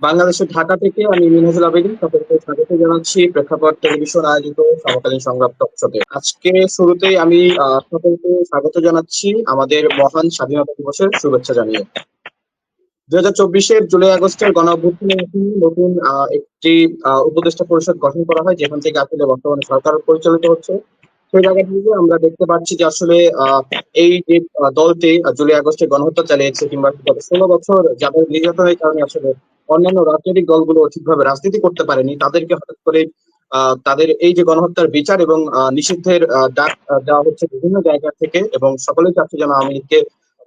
বাংলাদেশের ঢাকা থেকে আমি মিনহাজুল আবেদীন সকলকে স্বাগত জানাচ্ছি প্রেক্ষাপট টেলিভিশন আয়োজিত সমকালীন সংলাপ টকশোতে। আজকে শুরুতেই আমি সকলকে স্বাগত জানাচ্ছি আমাদের মহান স্বাধীনতা দিবসের শুভেচ্ছা জানিয়ে। 2024-এর জুলাই আগস্টের গণ অভ্যুত্থানের অধীনে নতুন একটি উপদেষ্টা পরিষদ গঠন করা হয়, যেখান থেকে আসলে বর্তমানে সরকার পরিচালিত হচ্ছে। সেই জায়গা থেকে আমরা দেখতে পাচ্ছি যে আসলে এই যে দলটি জুলাই আগস্টে গণহত্যা চালিয়েছে, কিংবা গত 16 বছর যাদের নির্যাতনের কারণে আসলে অন্যান্য রাজনৈতিক দলগুলো ঠিকভাবে রাজনীতি করতে পারেনি, তাদেরকে হঠাৎ করে তাদের এই যে গণহত্যার বিচার এবং নিষিদ্ধের ডাক দেওয়া হচ্ছে বিভিন্ন জায়গা থেকে, এবং সকলেই চাচ্ছে যেন আওয়ামী লীগকে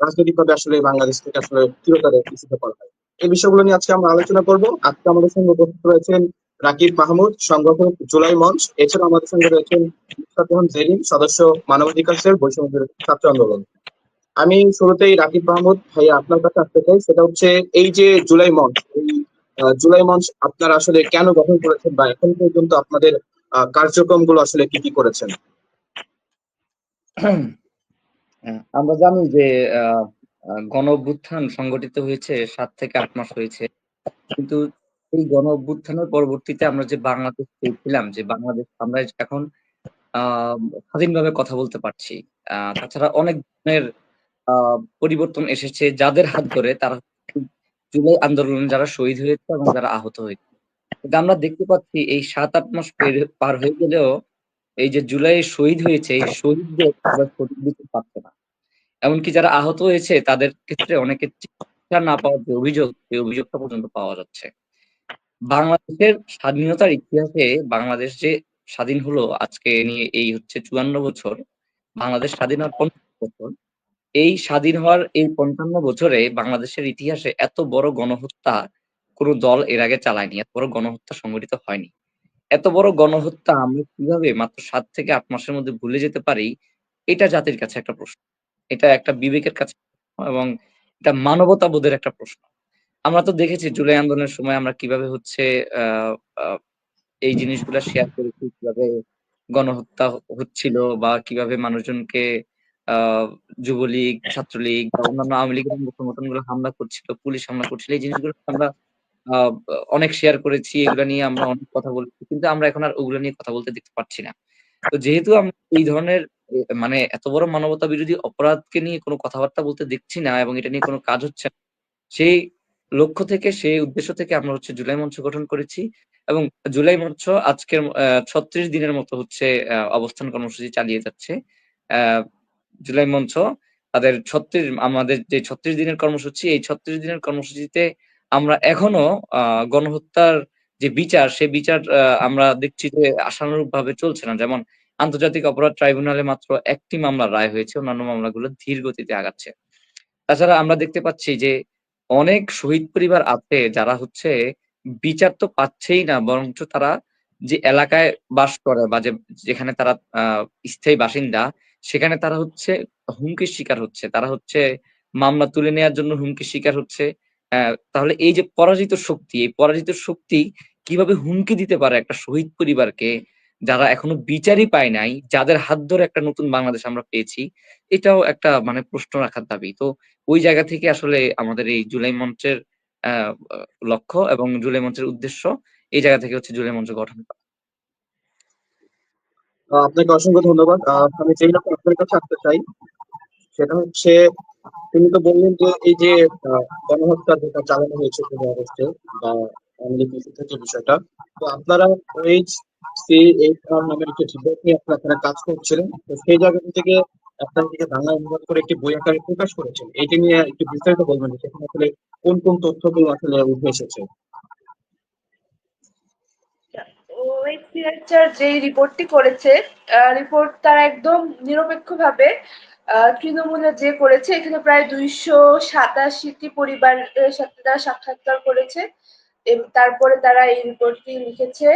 রাজনৈতিকভাবে আসলে বাংলাদেশ থেকে আসলে চিরতরে নিষিদ্ধ করা হয়। এই বিষয়গুলো নিয়ে আজকে আমরা আলোচনা করব। আজকে আমাদের সঙ্গে উপস্থিত রয়েছেন রাকিব মাহমুদ, সংগঠক জুলাই মঞ্চ। এছাড়া আমাদের সঙ্গে রয়েছেন মুস্তাফিজান জেরিন, সদস্য মানবাধিকার সেল, বৈষম্য বিরোধী ছাত্র আন্দোলন। আমি শুরুতেই রাকিব মাহমুদ ভাইয়া আপনার কাছে আসতে চাই, সেটা হচ্ছে এই যে জুলাই মঞ্চ, এই জুলাই মঞ্চ আপনারা আসলে কেন গঠন করেছেন, বা এখন পর্যন্ত আপনাদের কার্যক্রম গুলো আসলে কি কি করেছেন? আমরা জানি যে আহ, গণ অভ্যুত্থান সংগঠিত হয়েছে 7 থেকে 8 মাস হয়েছে, কিন্তু এই গণ অভ্যুত্থানের পরবর্তীতে আমরা যে বাংলাদেশ পেয়েছিলাম, যে বাংলাদেশ আমরা এখন আহ স্বাধীনভাবে কথা বলতে পারছি। তাছাড়া অনেক ধরনের পরিবর্তন এসেছে যাদের হাত ধরে, তারা জুলাই আন্দোলনে যারা শহীদ হয়েছে এবং যারা আহত হয়েছে। কিন্তু আমরা দেখতে পাচ্ছি এই 7-8 মাস পার হয়ে গেলেও এই যে জুলাই শহীদ হয়েছে, এই শহীদদের তারা সঠিক বিচার পাচ্ছে না। এমনকি যারা আহত হয়েছে তাদের ক্ষেত্রে অনেকের চিকিৎসা না পাওয়ার যে অভিযোগ, এই অভিযোগটা পর্যন্ত পাওয়া যাচ্ছে। বাংলাদেশের স্বাধীনতার ইতিহাসে বাংলাদেশ যে স্বাধীন হলো আজকে নিয়ে এই হচ্ছে 54 বছর, বাংলাদেশ স্বাধীন হওয়ার 50 বছর। এই স্বাধীন হওয়ার এই 55 বছরে বাংলাদেশের ইতিহাসে এত বড় গণহত্যা কোনো দল এর আগে চালায়নি, এত বড় গণহত্যা সংঘটিত হয়নি। এত বড় গণহত্যা আমরা কিভাবে মাত্র 7 থেকে 8 মাসের মধ্যে ভুলে যেতে পারি? এটা জাতির কাছে একটা প্রশ্ন। এটা একটা বিবেকের কাছে প্রশ্ন, এবং এটা মানবতাবোধের একটা প্রশ্ন। আমরা তো দেখেছি জুলাই আন্দোলনের সময় আমরা কিভাবে হচ্ছে আহ আহ, এই জিনিসগুলা শেয়ার করেছি, কিভাবে গণহত্যা হচ্ছিল, বা কিভাবে মানুষজনকে আহ যুবলীগ, ছাত্রলীগ বা অন্যান্য আওয়ামী লীগের সংগঠন গুলো হামলা করছিল, পুলিশ হামলা করছিল। এই জিনিসগুলো আমরা আহ অনেক শেয়ার করেছি, এগুলা নিয়ে আমরা অনেক কথা বলেছি, কিন্তু আমরা এখন আর ওগুলো নিয়ে কথা বলতে দেখতে পাচ্ছি না। তো যেহেতু আমরা এই ধরনের মানে এত বড় মানবতা বিরোধী অপরাধকে নিয়ে কোনো কথাবার্তা বলতে দেখছি না, এবং এটা নিয়ে কোনো কাজ হচ্ছে না, সেই লক্ষ্য থেকে, সেই উদ্দেশ্য থেকে আমরা হচ্ছে জুলাই মঞ্চ গঠন করেছি। এবং জুলাই মঞ্চ আজকের 36 দিনের মতো হচ্ছে অবস্থান কর্মসূচি চালিয়ে যাচ্ছে। আহ জুলাই মঞ্চ তাদের আমাদের যে 36 দিনের কর্মসূচি, এই 36 দিনের কর্মসূচিতে আমরা এখনো গণহত্যার যে বিচার, সে বিচার আমরা দেখছি যে আশানুরূপ ভাবে চলছে না। যেমন আন্তর্জাতিক অপরাধ ট্রাইব্যুনালে মাত্র একটি মামলার রায় হয়েছে, অন্যান্য মামলাগুলো ধীর গতিতে আগাচ্ছে। তাছাড়া আমরা দেখতে পাচ্ছি যে অনেক শহীদ পরিবার আছে যারা হচ্ছে বিচার তো পাচ্ছেই না, বরঞ্চ তারা যে এলাকায় বাস করে বা যেখানে তারা স্থায়ী বাসিন্দা, সেখানে তারা হচ্ছে হুমকির শিকার হচ্ছে, তারা হচ্ছে মামলা তুলে নেওয়ার জন্য হুমকির শিকার হচ্ছে। তাহলে এই যে পরাজিত শক্তি, এই পরাজিত শক্তি কিভাবে হুমকি দিতে পারে একটা শহীদ পরিবারকে, যারা এখনো বিচারই পায় নাই, যাদের হাত ধরে একটা নতুন বাংলাদেশ আমরা পেয়েছি? এটাও একটা মানে প্রশ্ন রাখার দাবি। তো ওই জায়গা থেকে আসলে আমাদের এই জুলাই মঞ্চের আহ লক্ষ্য এবং জুলাই মঞ্চের উদ্দেশ্য, এই জায়গা থেকে হচ্ছে জুলাই মঞ্চ গঠন করা। আপনাকে অসংখ্য ধন্যবাদ। আমি যেই রকম আপনার কাছে আসতে চাই, সেটা হচ্ছে, তিনি তো বললেন যে এই যে গণহত্যা যেটা চালানো হয়েছে 15 আগস্টে, বা আওয়ামী লীগ নিষিদ্ধের যে বিষয়টা, তো আপনারা OHCHR নামের একটি রিপোর্ট নিয়ে আপনারা কাজ করছিলেন, তো সেই জায়গা থেকে আপনারা থেকে বাংলা অনুবাদ করে একটি বই আকারে প্রকাশ করেছেন। এটি নিয়ে একটু বিস্তারিত বলবেন যে সেখানে আসলে কোন কোন তথ্যগুলো আসলে উঠে এসেছে? ওয়েবসাইটটার যে রিপোর্টটি করেছে, রিপোর্ট তারা একদম নিরপেক্ষভাবে তৃণমূলে যে করেছে, এখানে প্রায় 287টি পরিবারের সাথে তারা সাক্ষাৎকার করেছে, এবং তারপরে তারা এই রিপোর্টটি লিখেছে।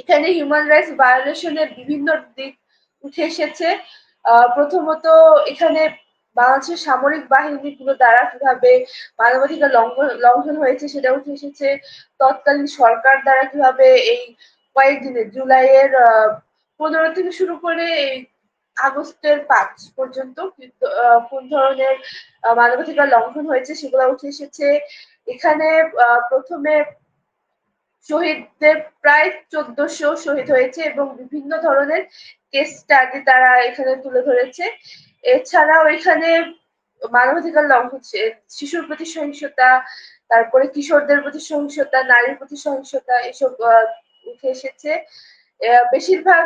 এখানে হিউম্যান রাইটস ভায়োলেশনের বিভিন্ন দিক উঠে এসেছে। প্রথমত, এখানে বাংলাদেশের সামরিক বাহিনীগুলো দ্বারা কিভাবে মানবাধিকার লঙ্ঘন হয়েছে সেটা উঠে এসেছে। তৎকালীন সরকার দ্বারা কিভাবে এই কয়েকদিনে জুলাইয়ের 15 থেকে শুরু করে এই আগস্টের 5 পর্যন্ত কোন ধরনের মানবাধিকার লঙ্ঘন হয়েছে সেগুলো উঠে এসেছে। এখানে প্রথমে শহীদদের প্রায় 1400 শহীদ হয়েছে এবং বিভিন্ন ধরনের কেস স্টাডি তারা এখানে তুলে ধরেছে। এছাড়াও এখানে মানবাধিকার লঙ্ঘন, শিশুর প্রতি সহিংসতা, তারপরে কিশোরদের প্রতি সহিংসতা, নারীর প্রতি সহিংসতা, এসব উঠে এসেছে। বেশিরভাগ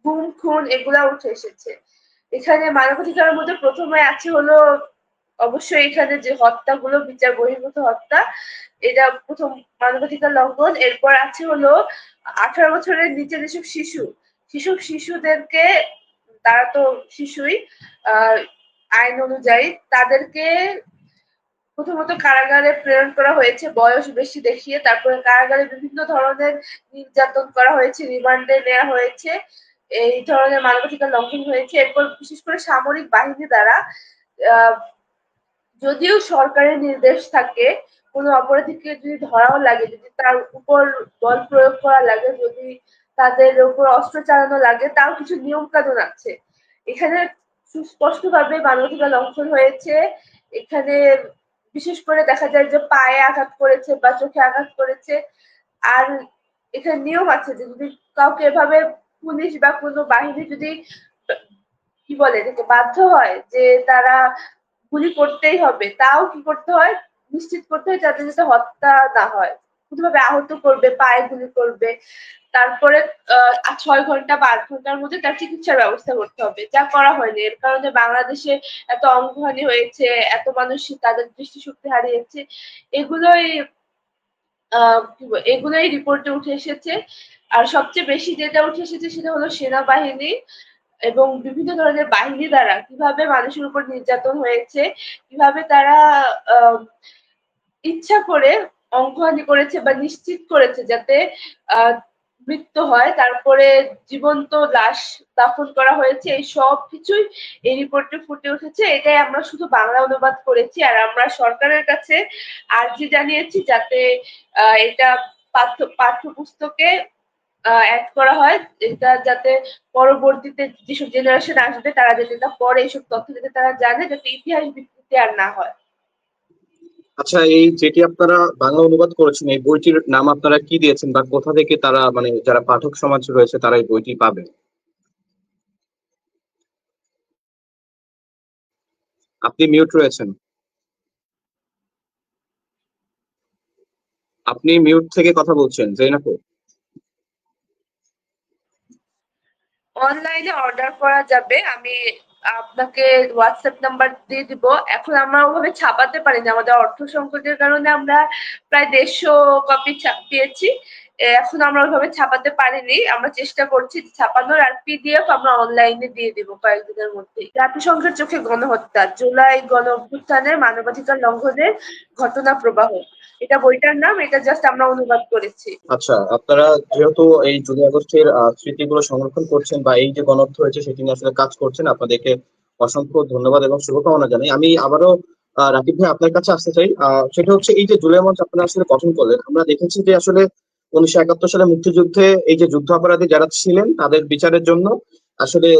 গুম খুন এগুলা উঠে এসেছে। এখানে মানবাধিকারের মধ্যে প্রথমে আছে হলো অবশ্যই এখানে যে হত্যাগুলো বিচার বহির্ভূত হত্যা, এটা প্রথম মানবাধিকার লঙ্ঘন। এরপর আছে হলো 18 বছরের নিচে যেসব শিশুদেরকে, তারা তো শিশুই, আহ আইন অনুযায়ী তাদেরকে প্রথমত কারাগারে প্রেরণ করা হয়েছে বয়স বেশি দেখিয়ে, তারপরে কারাগারে বিভিন্ন ধরনের নির্যাতন করা হয়েছে, রিমান্ডে নেওয়া হয়েছে, এই ধরনের মানবাধিকার লঙ্ঘন হয়েছে। এরপর বিশেষ করে সামরিক বাহিনী দ্বারা, আহ যদিও সরকারের নির্দেশ থাকে কোনো অপরাধীকে যদি ধরাও লাগে, যদি তার উপর বল প্রয়োগ করা লাগে, যদি তাদের উপর অস্ত্র চালানো লাগে, তাও কিছু নিয়ম কানুন আছে। এখানে সুস্পষ্টভাবে মানবাধিকার লঙ্ঘন হয়েছে। এখানে বিশেষ করে দেখা যায় যে পায়ে আঘাত করেছে বা চোখে আঘাত করেছে। আর এখানে নিয়ম আছে যে যদি কাউকে এভাবে পুলিশ বা কোনো বাহিনী যদি কি বলে এটাকে বাধ্য হয় যে তারা গুলি করতেই হবে, তাও কি করতে হয়, নিশ্চিত করতে হয় যাতে যাতে হত্যা না হয়, কিভাবে আহত করবে, পায়ে গুলি করবে, তারপরে 6 ঘন্টা বা 8 ঘন্টার মধ্যে তার চিকিৎসার ব্যবস্থা করতে হবে, যা করা হয়নি। এর কারণে বাংলাদেশে এত অঙ্গহানি হয়েছে, এত মানুষ তাদের দৃষ্টিশক্তি হারিয়েছে। এগুলোই এগুলোই রিপোর্টে উঠে এসেছে। আর সবচেয়ে বেশি যেটা উঠে এসেছে সেটা হলো সেনাবাহিনী এবং বিভিন্ন ধরনের বাহিনী দ্বারা কিভাবে মানুষের উপর নির্যাতন হয়েছে, কিভাবে তারা আহ ইচ্ছা করে অঙ্গহানি করেছে বা নিশ্চিত করেছে যাতে আহ মৃত্যু হয়, তারপরে জীবন্ত লাশ দাফন করা হয়েছে, এই সব কিছুই এই রিপোর্টে ফুটে উঠেছে। এটাই আমরা শুধু বাংলা অনুবাদ করেছি, আর আমরা সরকারের কাছে আর্জি জানিয়েছি যাতে এটা পাঠ্যপুস্তকে অ্যাড করা হয়, এটা যাতে পরবর্তীতে যেসব জেনারেশন আসবে তারা যাতে এটা পড়ে, এইসব তথ্য যাতে তারা জানে, যাতে ইতিহাস বিকৃতি আর না হয়। আচ্ছা, এই যেটি আপনারা বাংলা অনুবাদ করেছেন এই বইটির নাম আপনারা কি দিয়েছেন বা কোথা থেকে তারা মানে যারা পাঠক সমাজ রয়েছে তারা এই বইটি পাবে? আপনি মিউট রয়েছেন। আপনি মিউট থেকে কথা বলছেন জৈনাপুর। অনলাইনে অর্ডার করা যাবে, আমি আপনাকে হোয়াটসঅ্যাপ নাম্বার দিয়ে দিব। এখন আমরা ওভাবে ছাপাতে পারিনি, আমাদের অর্থ সংকটের কারণে আমরা প্রায় 150 কপি ছাপিয়েছি। এখন আমরা ওইভাবে ছাপাতে পারিনি, আমরা চেষ্টা করছি ছাপানোর। আর পিডিএফ আমরা অনলাইনে দিয়ে দিব কয়েকদিনের মধ্যেই। জাতিসংঘের চোখে গণহত্যা, জুলাই গণ অভ্যুত্থানের মানবাধিকার লঙ্ঘনের ঘটনা প্রবাহ, এটা বইটার নাম। এটা জাস্ট আমরা অনুবাদ করেছি। আচ্ছা, আপনারা যেহেতু এই জুলাই আগস্টের স্মৃতিগুলো সংরক্ষণ করছেন বা এই যে গণঅর্থ হয়েছে সেটি নিয়ে আসলে কাজ করছেন, আপনাদেরকে অসংখ্য ধন্যবাদ এবং শুভকামনা জানাই। আমি আবারও রাকিব ভাই আপনার কাছে আসতে চাই। সেটা হচ্ছে এই যে জুলাই মঞ্চ আপনারা আসলে গঠন করলেন, আমরা দেখেছি যে আসলে 1971 সালে মুক্তিযুদ্ধে এই যে যুদ্ধ অপরাধী যারা ছিলেন তাদের বিচারের জন্য আসলে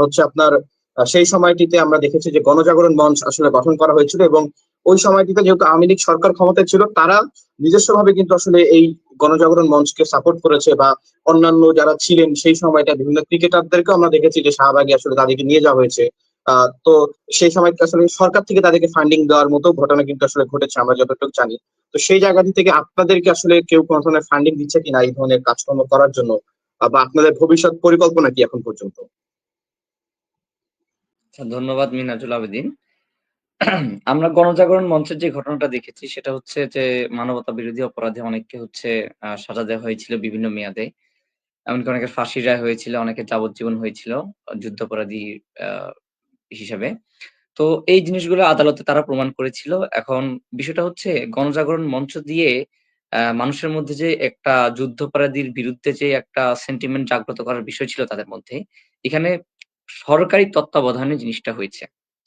হচ্ছে আপনার সেই সময়টিতে আমরা দেখেছি যে গণজাগরণ মঞ্চ আসলে গঠন করা হয়েছিল এবং ওই সময়টিতে যেহেতু আওয়ামী লীগ সরকার ক্ষমতায় ছিল তারা নিজস্বভাবে কিন্তু আসলে এই গণজাগরণ মঞ্চকে সাপোর্ট করেছে বা অন্যান্য যারা ছিলেন সেই সময়টা বিভিন্ন ক্রিকেটারদেরকেও আমরা দেখেছি যে শাহবাগে আসলে তাদেরকে নিয়ে যাওয়া হয়েছে। তো সেই সময় আসলে সরকার থেকে তাদেরকে ফান্ডিং দেওয়ার মতো ঘটনা কিন্তু আসলে ঘটেছে আমরা যতটুকু জানি। তো সেই জায়গাটি থেকে আপনাদেরকে আসলে কেউ কোনো ধরনের ফান্ডিং দিচ্ছে কিনা এই ধরনের কাজকর্ম করার জন্য, বা আপনাদের ভবিষ্যৎ পরিকল্পনা কি এখন পর্যন্ত? আচ্ছা, ধন্যবাদ মিনাজুল আবেদিন। আমরা গণজাগরণ মঞ্চের যে ঘটনাটা দেখেছি সেটা হচ্ছে যে মানবতা বিরোধী অপরাধে অনেককে হচ্ছে সাজা দেওয়া হয়েছিল বিভিন্ন মেয়াদে। এমনকি অনেকের ফাঁসির রায় হয়েছিল, অনেকের যাবজ্জীবন হয়েছিল যুদ্ধাপরাধী আহ হিসাবে। তো এই জিনিসগুলো আদালতে তারা প্রমাণ করেছিল। এখন বিষয়টা হচ্ছে গণজাগরণ মঞ্চ দিয়ে মানুষের মধ্যে যে একটা যুদ্ধাপরাধীর বিরুদ্ধে যে একটা সেন্টিমেন্ট জাগ্রত করার বিষয় ছিল তাদের মধ্যে, এখানে সরকারি তত্ত্বাবধানে জিনিসটা হয়েছে।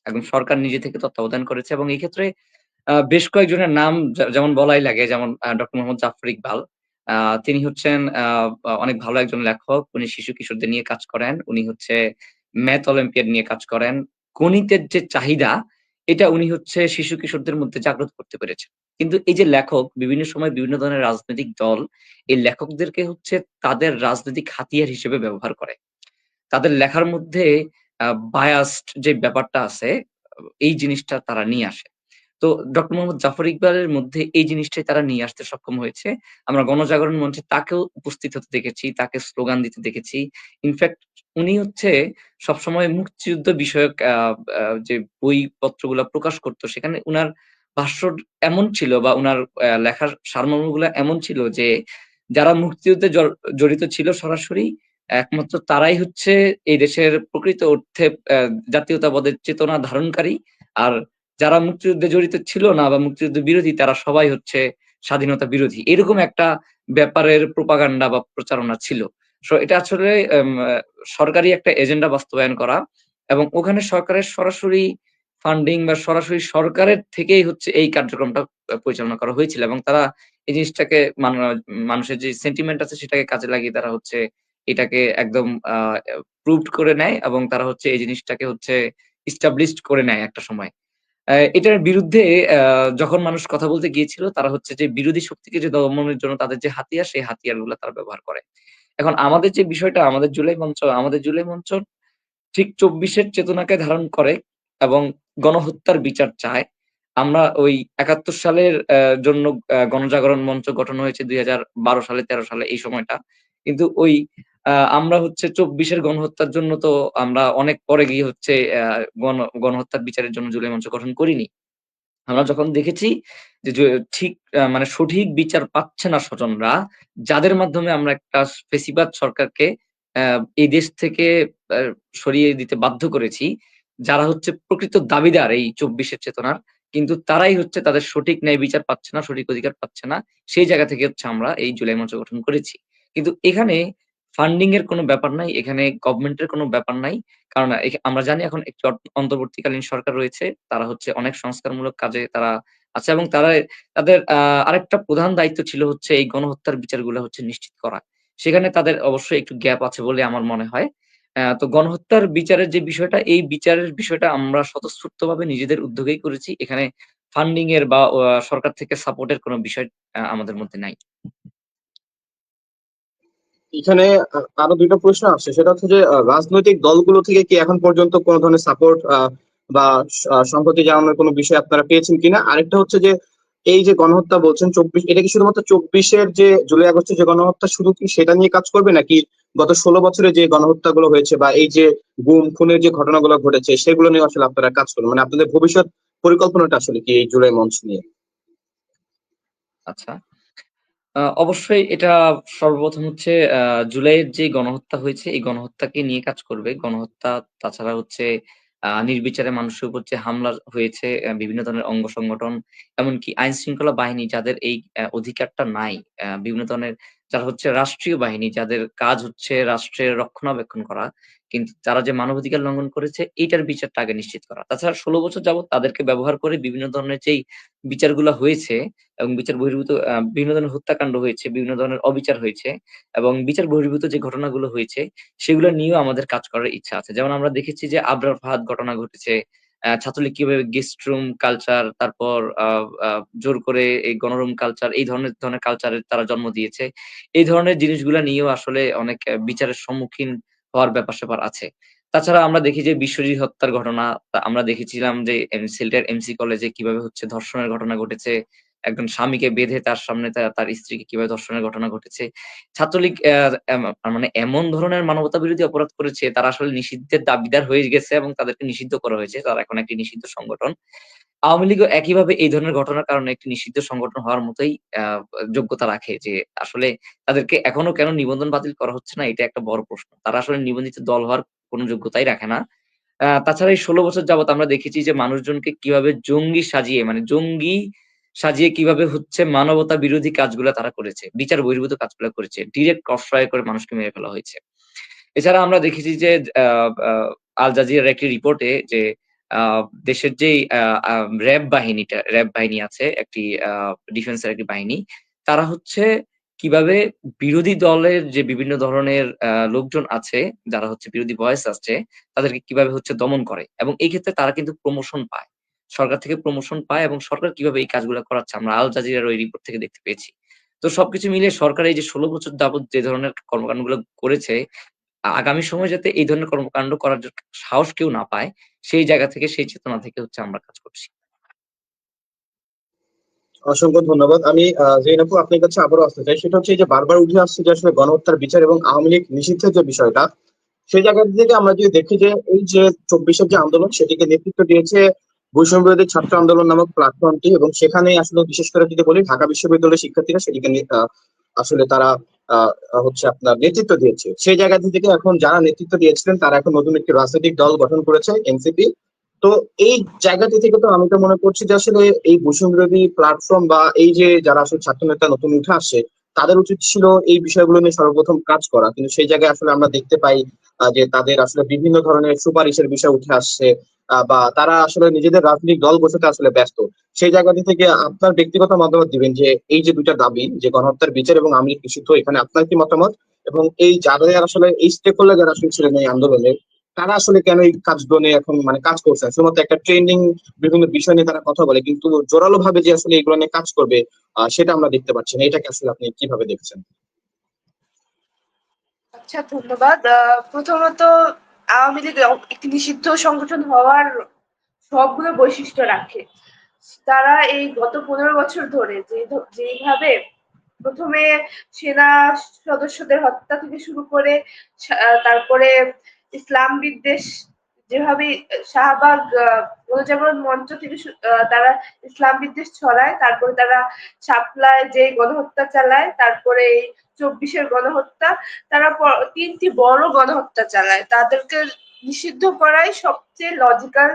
একদম সরকার নিজে থেকে তত্ত্বাবধান করেছে এবং এই ক্ষেত্রে বেশ কয়েকজনের নাম যেমন বলাই লাগে, যেমন ডক্টর মোহাম্মদ জাফর ইকবাল। তিনি হচ্ছেন অনেক ভালো একজন লেখক। উনি শিশু-কিশোরদের নিয়ে কাজ করেন। উনি হচ্ছে ম্যাথ অলিম্পিয়াড নিয়ে কাজ করেন। গণিতের যে চাহিদা এটা উনি হচ্ছে শিশু কিশোরদের মধ্যে জাগ্রত করতে পেরেছেন। কিন্তু এই যে লেখক বিভিন্ন সময় বিভিন্ন ধরনের রাজনৈতিক দল এই লেখকদেরকে হচ্ছে তাদের রাজনৈতিক হাতিয়ার হিসেবে ব্যবহার করে। তাদের লেখার মধ্যে বায়াসড যে ব্যাপারটা আছে, এই জিনিসটা তারা নিয়ে আসে। তো ডক্টর মোহাম্মদ জাফর ইকবালের মধ্যে এই জিনিসটাই তারা নিয়ে আসতে সক্ষম হয়েছে। আমরা গণজাগরণ মঞ্চে তাকেও উপস্থিত হতে দেখেছি, তাকে স্লোগান দিতে দেখেছি। ইনফেক্ট উনি হচ্ছে সবসময় মুক্তিযুদ্ধ বিষয়ক যে বইপত্রগুলা প্রকাশ করত সেখানে উনার ভাষ্য এমন ছিল বা উনার লেখার সারমর্মগুলা এমন ছিল যে যারা মুক্তিযুদ্ধে জড়িত ছিল সরাসরি একমাত্র তারাই হচ্ছে এই দেশের প্রকৃত অর্থে জাতীয়তাবাদের চেতনা ধারণকারী। আর যারা মুক্তিযুদ্ধে জড়িত ছিল না বা মুক্তিযুদ্ধ বিরোধী তারা সবাই হচ্ছে স্বাধীনতা বিরোধী। এরকম একটা ব্যাপারের প্রোপাগান্ডা বা প্রচারণা ছিল। সো এটা আসলে সরকারি একটা এজেন্ডা বাস্তবায়ন করা এবং ওখানে সরকারের সরাসরি ফান্ডিং বা সরাসরি সরকারের থেকেই হচ্ছে এই কার্যক্রমটা পরিচালনা করা হয়েছিল এবং তারা এই জিনিসটাকে মানুষের যে সেন্টিমেন্ট আছে সেটাকে কাজে লাগিয়ে তারা হচ্ছে এটাকে একদম প্রুভড করে নেয় এবং তারা হচ্ছে এই জিনিসটাকে হচ্ছে এস্টাবলিশড করে নেয় একটা সময়। এটার বিরুদ্ধে যখন মানুষ কথা বলতে গিয়েছিল তারা হচ্ছে যে বিরোধী শক্তিকে যে দমনের জন্য তাদের যে হাতিয়ার সেই হাতিয়ারগুলা তারা ব্যবহার করে। এখন আমাদের যে বিষয়টা আমাদের জুলাই মঞ্চ ঠিক ২৪ এর চেতনাকে ধারণ করে এবং গণহত্যার বিচার চায়। আমরা ওই ৭১ সালের জন্য গণজাগরণ মঞ্চ গঠন হয়েছে ২০১২ সালে ১৩ সালে এই সময়টা। কিন্তু ওই আমরা হচ্ছে ২৪ এর গণহত্যার জন্য তো আমরা অনেক পরে গিয়ে হচ্ছে গণহত্যার বিচারের জন্য জুলাই মঞ্চ গঠন করিনি। আমরা যখন দেখেছি যে ঠিক মানে সঠিক বিচার পাচ্ছে না স্বজনরা, যাদের মাধ্যমে আমরা একটা ফ্যাসিবাদ সরকারকে এই দেশ থেকে আ সরিয়ে দিতে বাধ্য করেছি। যারা হচ্ছে প্রকৃত দাবিদার এই ২৪ এর চেতনার, কিন্তু তারাই হচ্ছে তাদের সঠিক ন্যায় বিচার পাচ্ছে না, সঠিক অধিকার পাচ্ছে না। সেই জায়গা থেকে হচ্ছে আমরা এই জুলাই মঞ্চ গঠন করেছি। কিন্তু এখানে ফান্ডিং এর কোনো ব্যাপার নাই, এখানে গভর্নমেন্টের কোনো ব্যাপার নাই। কারণ আমরা জানি এখন একটি অন্তর্বর্তীকালীন সরকার রয়েছে। তারা হচ্ছে অনেক সংস্কারমূলক কাজে তারা আছে এবং তাদের আরেকটা প্রধান দায়িত্ব ছিল হচ্ছে এই গণহত্যার বিচারগুলা হচ্ছে নিশ্চিত করা। সেখানে তাদের অবশ্যই একটু গ্যাপ আছে বলে আমার মনে হয়। তো গণহত্যার বিচারের যে বিষয়টা, এই বিচারের বিষয়টা আমরা স্বতঃস্ফূর্তভাবে নিজেদের উদ্যোগেই করেছি। এখানে ফান্ডিং এর বা সরকার থেকে সাপোর্ট এর কোনো বিষয় আমাদের মধ্যে নাই। এখানে আরো দুইটা প্রশ্ন আসছে, সেটা হচ্ছে যে রাজনৈতিক দলগুলো থেকে কি এখন পর্যন্ত কোনো ধরনের সাপোর্ট বা সংহতি জানানোর কোনো বিষয় আপনারা পেয়েছেন কিনা? আরেকটা হচ্ছে যে এই যে গণহত্যা বলছেন ২৪, এটা কি শুধুমাত্র ২৪-এর যে জুলাই আগস্টের যে গণহত্যা শুধু কি সেটা নিয়ে কাজ করবে, নাকি গত ১৬ বছরে যে গণহত্যাগুলো হয়েছে বা এই যে গুম খুনের যে ঘটনাগুলো ঘটেছে সেগুলো নিয়ে আসলে আপনারা কাজ করবেন? মানে আপনাদের ভবিষ্যৎ পরিকল্পনাটা আসলে কি এই জুলাই মঞ্চ নিয়ে? আচ্ছা। অবশ্যই এটা সর্বপ্রথম হচ্ছে জুলাইয়ের যে গণহত্যা হয়েছে, এই গণহত্যাকে নিয়ে কাজ করবে। গণহত্যা তাছাড়া হচ্ছে নির্বিচারে মানুষের উপর যে হামলা হয়েছে, বিভিন্ন ধরনের অঙ্গ সংগঠন, এমনকি আইনশৃঙ্খলা বাহিনী যাদের এই অধিকারটা নাই, বিভিন্ন ধরনের যারা হচ্ছে রাষ্ট্রীয় বাহিনী, যাদের কাজ হচ্ছে রাষ্ট্রের রক্ষণাবেক্ষণ করা। কিন্তু তারা যে মানবাধিকার লঙ্ঘন করেছে, এইটার বিচারটা আগে নিশ্চিত করা। তাছাড়া ১৬ বছর যাবৎ তাদেরকে ব্যবহার করে বিভিন্ন ধরনের যেই বিচারগুলা হয়েছে এবং বিচার বহির্ভূত বিভিন্ন ধরনের হত্যাকাণ্ড হয়েছে, বিভিন্ন ধরনের অবিচার হয়েছে এবং বিচার বহির্ভূত যে ঘটনাগুলো হয়েছে, সেগুলো নিয়েও আমাদের কাজ করার ইচ্ছা আছে। যেমন আমরা দেখেছি যে আবরার ফাহাদ ঘটনা ঘটেছে। ছাত্রলীগ কিভাবে গেস্ট রুম কালচার, তারপর আ আ জোর করে এই গণরুম কালচার, এই ধরনের কালচারের তারা জন্ম দিয়েছে। এই ধরনের জিনিসগুলা নিয়েও আসলে অনেক বিচারের সম্মুখীন হওয়ার ব্যাপার-স্যাপার আছে। তাছাড়া আমরা দেখি যে বিশ্বজিৎ হত্যার ঘটনা, আমরা দেখেছিলাম যে সিলেটের এমসি কলেজে কিভাবে হচ্ছে ধর্ষণের ঘটনা ঘটেছে। একজন স্বামীকে বেঁধে তার সামনে তার স্ত্রীকে কিভাবে ধর্ষণের ঘটনা ঘটেছে। ছাত্রলীগ মানে এমন ধরনের মানবতা বিরোধী অপরাধ করেছে তারা আসলে নিষিদ্ধের দাবিদার হয়ে গেছে এবং তাদেরকে নিষিদ্ধ করা হয়েছে। তারা এখন একটি নিষিদ্ধ সংগঠন। আওয়ামী লীগও একইভাবে এই ধরনের ঘটনার কারণে একটি নিষিদ্ধ সংগঠন হওয়ার মতোই আ যোগ্যতা রাখে যে আসলে তাদেরকে এখনো কেন নিবন্ধন বাতিল করা হচ্ছে না এটা একটা বড় প্রশ্ন। তারা আসলে নিবন্ধিত দল হওয়ার কোন যোগ্যতাই রাখে না। তাছাড়া এই ১৬ বছর যাবৎ আমরা দেখেছি যে মানুষজনকে কিভাবে জঙ্গি সাজিয়ে কিভাবে হচ্ছে মানবতা বিরোধী কাজগুলা তারা করেছে। বিচার বহির্ভূত কাজগুলা করেছে। ডিরেক্ট ক্রস ফায়ার করে মানুষকে মেরে ফেলা হয়েছে। এছাড়া আমরা দেখেছি যে আ আ আল জাজিরার একটি রিপোর্টে যে আ দেশের যেই আ আ র‍্যাব বাহিনী আছে, একটি আ ডিফেন্সের একটি বাহিনী। তারা হচ্ছে কিভাবে বিরোধী দলের যে বিভিন্ন ধরনের লোকজন আছে, যারা হচ্ছে বিরোধী ভয়েস আছে, তাদেরকে কিভাবে হচ্ছে দমন করে এবং এই ক্ষেত্রে তারা কিন্তু প্রমোশন পায়। সরকার থেকে প্রমোশন পায় এবং সরকার কিভাবে এই কাজগুলো করাচ্ছে আমরা আল জাজিরার ওই রিপোর্ট থেকে দেখতে পেয়েছি। তো সবকিছু মিলিয়ে সরকার এই যে ১৬ বছর যাবত যে ধরনের কর্মকান্ডগুলো করেছে, আগামী সময়ে যাতে এই ধরনের কর্মকান্ড করার সাহস কেউ না পায়, সেই জায়গা থেকে সেই চেতনা থেকে হচ্ছে আমরা কাজ করছি। অসংখ্য ধন্যবাদ। আমি জেন আপু আপনার কাছে আবারও আসতে চাই, সেটা হচ্ছে এই যে বারবার উঠে আসছে যে আসলে গণহত্যার বিচার এবং আওয়ামী লীগ নিষিদ্ধের যে বিষয়টা, সেই জায়গা থেকে আমরা যদি দেখি যে এই যে ২৪-এর যে আন্দোলন সেটিকে নেতৃত্ব দিয়েছে বৈষম্য বিরোধী ছাত্র আন্দোলন নামক প্ল্যাটফর্মটি, এবং সেখানে আসলে বিশেষ করে যদি বলি ঢাকা বিশ্ববিদ্যালয়ের শিক্ষার্থীরা সেটিকে আসলে তারা হচ্ছে আপনার নেতৃত্ব দিয়েছে। সেই জায়গা থেকে এখন যারা নেতৃত্ব দিয়েছিলেন তারা এখন নতুন একটি রাজনৈতিক দল গঠন করেছে, এনসিপি। তো এই জায়গাটি থেকে তো আমি তো মনে করছি যে আসলে এই বৈষম্য বিরোধী প্ল্যাটফর্ম বা এই যে যারা আসলে ছাত্র নেতা নতুন উঠে আসছে তাদের উচিত ছিল এই বিষয়গুলো নিয়ে সর্বপ্রথম কাজ করা, কিন্তু সেই জায়গায় আসলে আমরা দেখতে পাই যে তাদের আসলে বিভিন্ন ধরনের সুপারিশের বিষয় উঠে আসছে, বা তারা আসলে নিজেদের রাজনৈতিক দল গোছাতে আসলে ব্যস্ত। সেই জায়গাটি থেকে আপনার ব্যক্তিগত মতামত দিবেন যে এই যে দুইটা দাবি, যে গণহত্যার বিচার এবং আওয়ামী লীগ নিষিদ্ধ, এখানে আপনার কি মতামত? এবং এই যারা আসলে এই স্টেক হোল্ডার যারা আসলে ছিলেন এই আন্দোলনে, তারা আসলে কেন এই কাজগুলো নিয়ে এখন মানে কাজ করছে? শুধুমাত্র একটা ট্রেন্ডিং বিভিন্ন বিষয় নিয়ে তারা কথা বলে, কিন্তু জোরালো ভাবে যে আসলে এগুলো নিয়ে কাজ করবে সেটা আমরা দেখতে পাচ্ছি না। এটাকে আসলে আপনি কিভাবে দেখছেন? আচ্ছা, ধন্যবাদ। প্রথমত, আওয়ামী লীগ একটি নিষিদ্ধ সংগঠন হওয়ার সবগুলো বৈশিষ্ট্য রাখে। তারা এই গত ১৫ বছর ধরে যেভাবে প্রথমে সেনা সদস্যদের হত্যা থেকে শুরু করে তারপরে ইসলাম বিদ্বেষ, যেভাবে শাহবাগ গণজাগরণ মঞ্চ থেকে তারা ইসলাম বিদ্বেষ ছড়ায়, তারপরে তারা শাপলায় যে গণহত্যা চালায়, তারপরে এই ২৪-এর গণহত্যা, তারা তিনটি বড় গণহত্যা চালায়। তাদেরকে নিষিদ্ধ করাই সবচেয়ে লজিক্যাল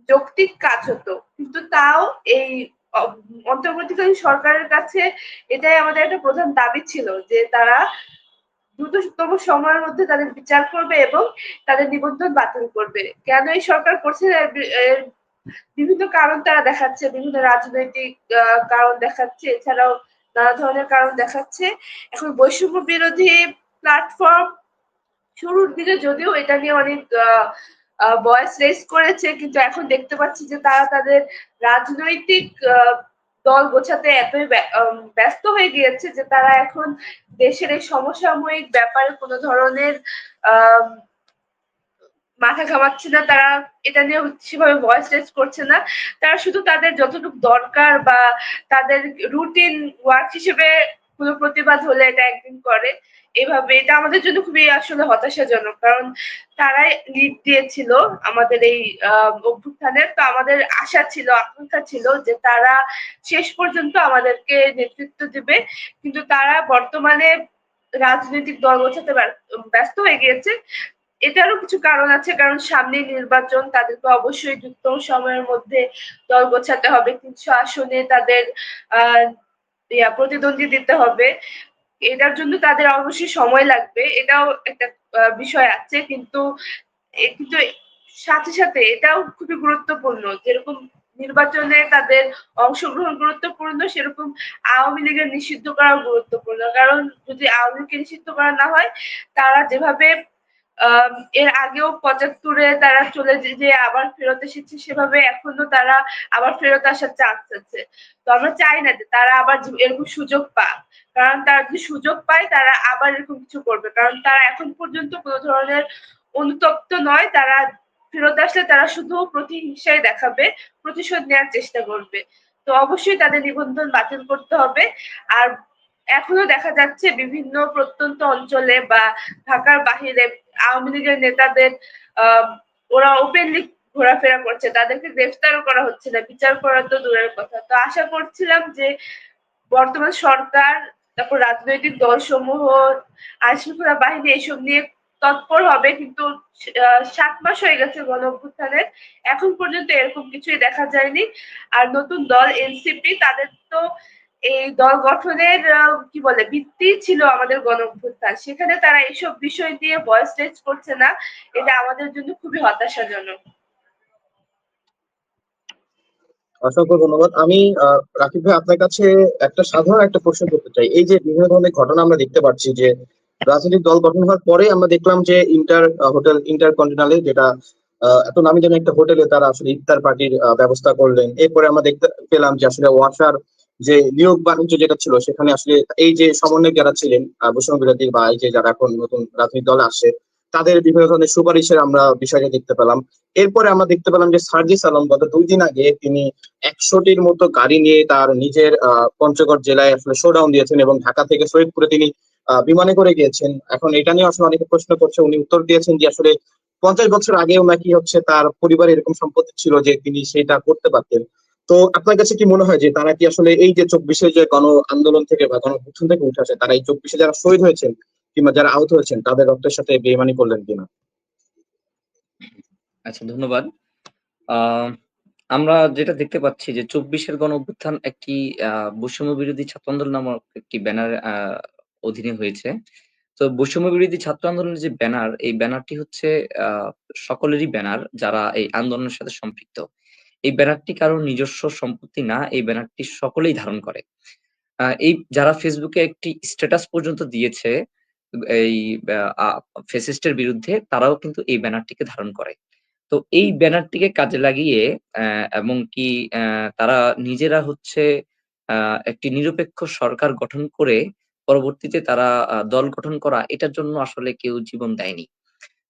যৌক্তিক কাজ হতো, কিন্তু তাও এই অন্তর্বর্তীকালীন সরকারের কাছে এটাই আমাদের একটা প্রধান দাবি ছিল যে তারা দ্রুততম সময়ের মধ্যে তাদের বিচার করবে এবং তাদের নিবন্ধন বাতিল করবে। কেন এই সরকার করছে এর বিভিন্ন কারণ তারা দেখাচ্ছে, বিভিন্ন রাজনৈতিক কারণ দেখাচ্ছে, এছাড়াও নানা ধরনের কারণ দেখাচ্ছে। এখন বৈষম্য বিরোধী প্ল্যাটফর্ম শুরুর দিকে যদিও এটা নিয়ে অনেক ভয়েস রেজ করেছে, কিন্তু এখন দেখতে পাচ্ছি যে তারা তাদের রাজনৈতিক দল গোছাতে এতই ব্যস্ত হয়ে গিয়েছে যে তারা এখন দেশের এই সমসাময়িক ব্যাপারে কোনো ধরনের আহ মাথা ঘামাচ্ছে না। তারা এটা নিয়ে সেভাবে ভয়েস রেজ করছে না। তারা শুধু তাদের যতটুকু দরকার বা তাদের রুটিন ওয়ার্ক হিসেবে কোনো প্রতিবাদ হলে এটা একদিন করে। এভাবে এটা আমাদের জন্য খুবই আসলে হতাশাজনক, কারণ তারাই লিড দিয়েছিল আমাদের এই অভ্যুত্থানের। তো আমাদের আশা ছিল, আকাঙ্ক্ষা ছিল যে তারা শেষ পর্যন্ত আমাদেরকে নেতৃত্ব দিবে, কিন্তু তারা বর্তমানে রাজনৈতিক দল গোছাতে ব্যস্ত হয়ে গিয়েছে। এটারও কিছু কারণ আছে, কারণ সামনে নির্বাচন, তাদেরকে অবশ্যই দ্রুত সময়ের মধ্যে দল গোছাতে হবে, ৩০০ আসনে তাদের আহ প্রতিদ্বন্দ্বী দিতে হবে। এটার জন্য তাদের অবশ্যই সময় লাগবে, এটাও একটা বিষয় আছে। কিন্তু সাথে সাথে এটাও খুবই গুরুত্বপূর্ণ, যেরকম নির্বাচনে তাদের অংশগ্রহণ গুরুত্বপূর্ণ, সেরকম আওয়ামী লীগের নিষিদ্ধ করাও গুরুত্বপূর্ণ। কারণ যদি আওয়ামী লীগকে নিষিদ্ধ করা না হয়, তারা যেভাবে এর আগেও ৭৫-এ তারা চলে যে আবার ফেরত এসেছে, সেভাবে এখনো তারা আবার ফেরত আসার চান্স আছে। তো আমরা চাই না যে তারা আবার এরকম সুযোগ পাক, কারণ তারা যদি সুযোগ পায় তারা আবার এরকম কিছু করবে, কারণ তারা এখন পর্যন্ত কোনো ধরনের অনুতপ্ত নয়। তারা ফেরত আসলে তারা শুধু প্রতিহিংসাই দেখাবে, প্রতিশোধ নেওয়ার চেষ্টা করবে। তো অবশ্যই তাদের নিবন্ধন বাতিল করতে হবে। আর এখনো দেখা যাচ্ছে বিভিন্ন প্রত্যন্ত অঞ্চলে বা ঢাকার বাহিরে আওয়ামী লীগের নেতাদের আহ ওরা ওপেনলি ঘোরাফেরা করছে, তাদেরকে গ্রেফতারও করা হচ্ছে না, বিচার করা তো দূরের কথা। তো আশা করছিলাম যে বর্তমান সরকার, তারপর রাজনৈতিক দলসমূহ, আইনশৃঙ্খলা বাহিনী এসব নিয়ে তৎপর হবে, কিন্তু ৭ মাস হয়ে গেছে গণ অভ্যুত্থানের, এখন পর্যন্ত এরকম কিছুই দেখা যায়নি। আর নতুন দল এনসিপি, তাদের তো এই দল গঠনের কি বলে ভিত্তি ছিল আমাদের গণ অভ্যুত্থান, সেখানে তারা এইসব বিষয় নিয়ে ভয়েস রেজ করছে না। এটা আমাদের জন্য খুবই হতাশাজনক। অসংখ্য ধন্যবাদ। আমি রাকিব ভাই আপনার কাছে একটা সাধারণ একটা প্রশ্ন করতে চাই। এই যে বিভিন্ন ধরনের ঘটনা আমরা দেখতে পাচ্ছি যে রাজনৈতিক দল গঠন হওয়ার পরে আমরা দেখলাম যে হোটেল ইন্টারকন্টিনেন্টালে, যেটা এত নামি দামি একটা হোটেলে তারা আসলে ইফতার পার্টির ব্যবস্থা করলেন। এরপরে আমরা দেখতে পেলাম যে আসলে ওয়াসার যে নিয়োগ বাণিজ্য যেটা ছিল সেখানে আসলে এই যে সমন্বয়ক যারা ছিলেন বৈষম্য বিরোধী বা এই যে যারা এখন নতুন রাজনৈতিক দলে আসে তাদের বিভিন্ন ধরনের সুপারিশের আমরা বিষয়টা দেখতে পেলাম। এরপরে আমরা দেখতে পেলাম যে সার্জিস আলম গত 2 দিন আগে তিনি 100টির মতো গাড়ি নিয়ে তার নিজের পঞ্চগড় জেলায় আসলে শোডাউন দিয়েছেন এবং ঢাকা থেকে সৈয়দপুরে তিনি বিমানে করে গিয়েছেন। এখন এটা নিয়ে আসলে অনেকে প্রশ্ন করছে, উনি উত্তর দিয়েছেন যে আসলে 50 বছর আগেও নাকি হচ্ছে তার পরিবারে এরকম সম্পত্তি ছিল যে তিনি সেটা করতে পারতেন। তো আপনার কাছে কি মনে হয় যে তারা কি আসলে এই যে 24-এ যে গণ আন্দোলন থেকে বা গণ অভ্যুত্থান থেকে উঠে আসে, তারা এই 24-এ যারা শহীদ হয়েছেন কিংবা যারা আহত হয়েছেন তাদের রক্তের সাথে বেইমানি করলেন কিনা? আচ্ছা, ধন্যবাদ। আহ আমরা যেটা দেখতে পাচ্ছি যে 24-এর গণ অভ্যুত্থান একটি বৈষম্য বিরোধী ছাত্র আন্দোলন নামক একটি ব্যানার অধীনে হয়েছে। তো বৈষম্য বিরোধী ছাত্র আন্দোলনের যে ব্যানার, এই ব্যানারটি হচ্ছে সকলেরই ব্যানার যারা এই আন্দোলনের সাথে সম্পৃক্ত। এই ব্যানারটি কারো নিজস্ব সম্পত্তি না, এই ব্যানারটি সকলেই ধারণ করে। এই যারা ফেসবুকে একটি স্ট্যাটাস পর্যন্ত দিয়েছে এই আ ফ্যাসিস্টের বিরুদ্ধে, তারাও কিন্তু এই ব্যানারটিকে ধারণ করে। তো এই ব্যানারটিকে কাজে লাগিয়ে এবং কি তারা নিজেরা হচ্ছে আ একটি নিরপেক্ষ সরকার গঠন করে পরবর্তীতে তারা দল গঠন করা, এটার জন্য আসলে কেউ জীবন দেয়নি।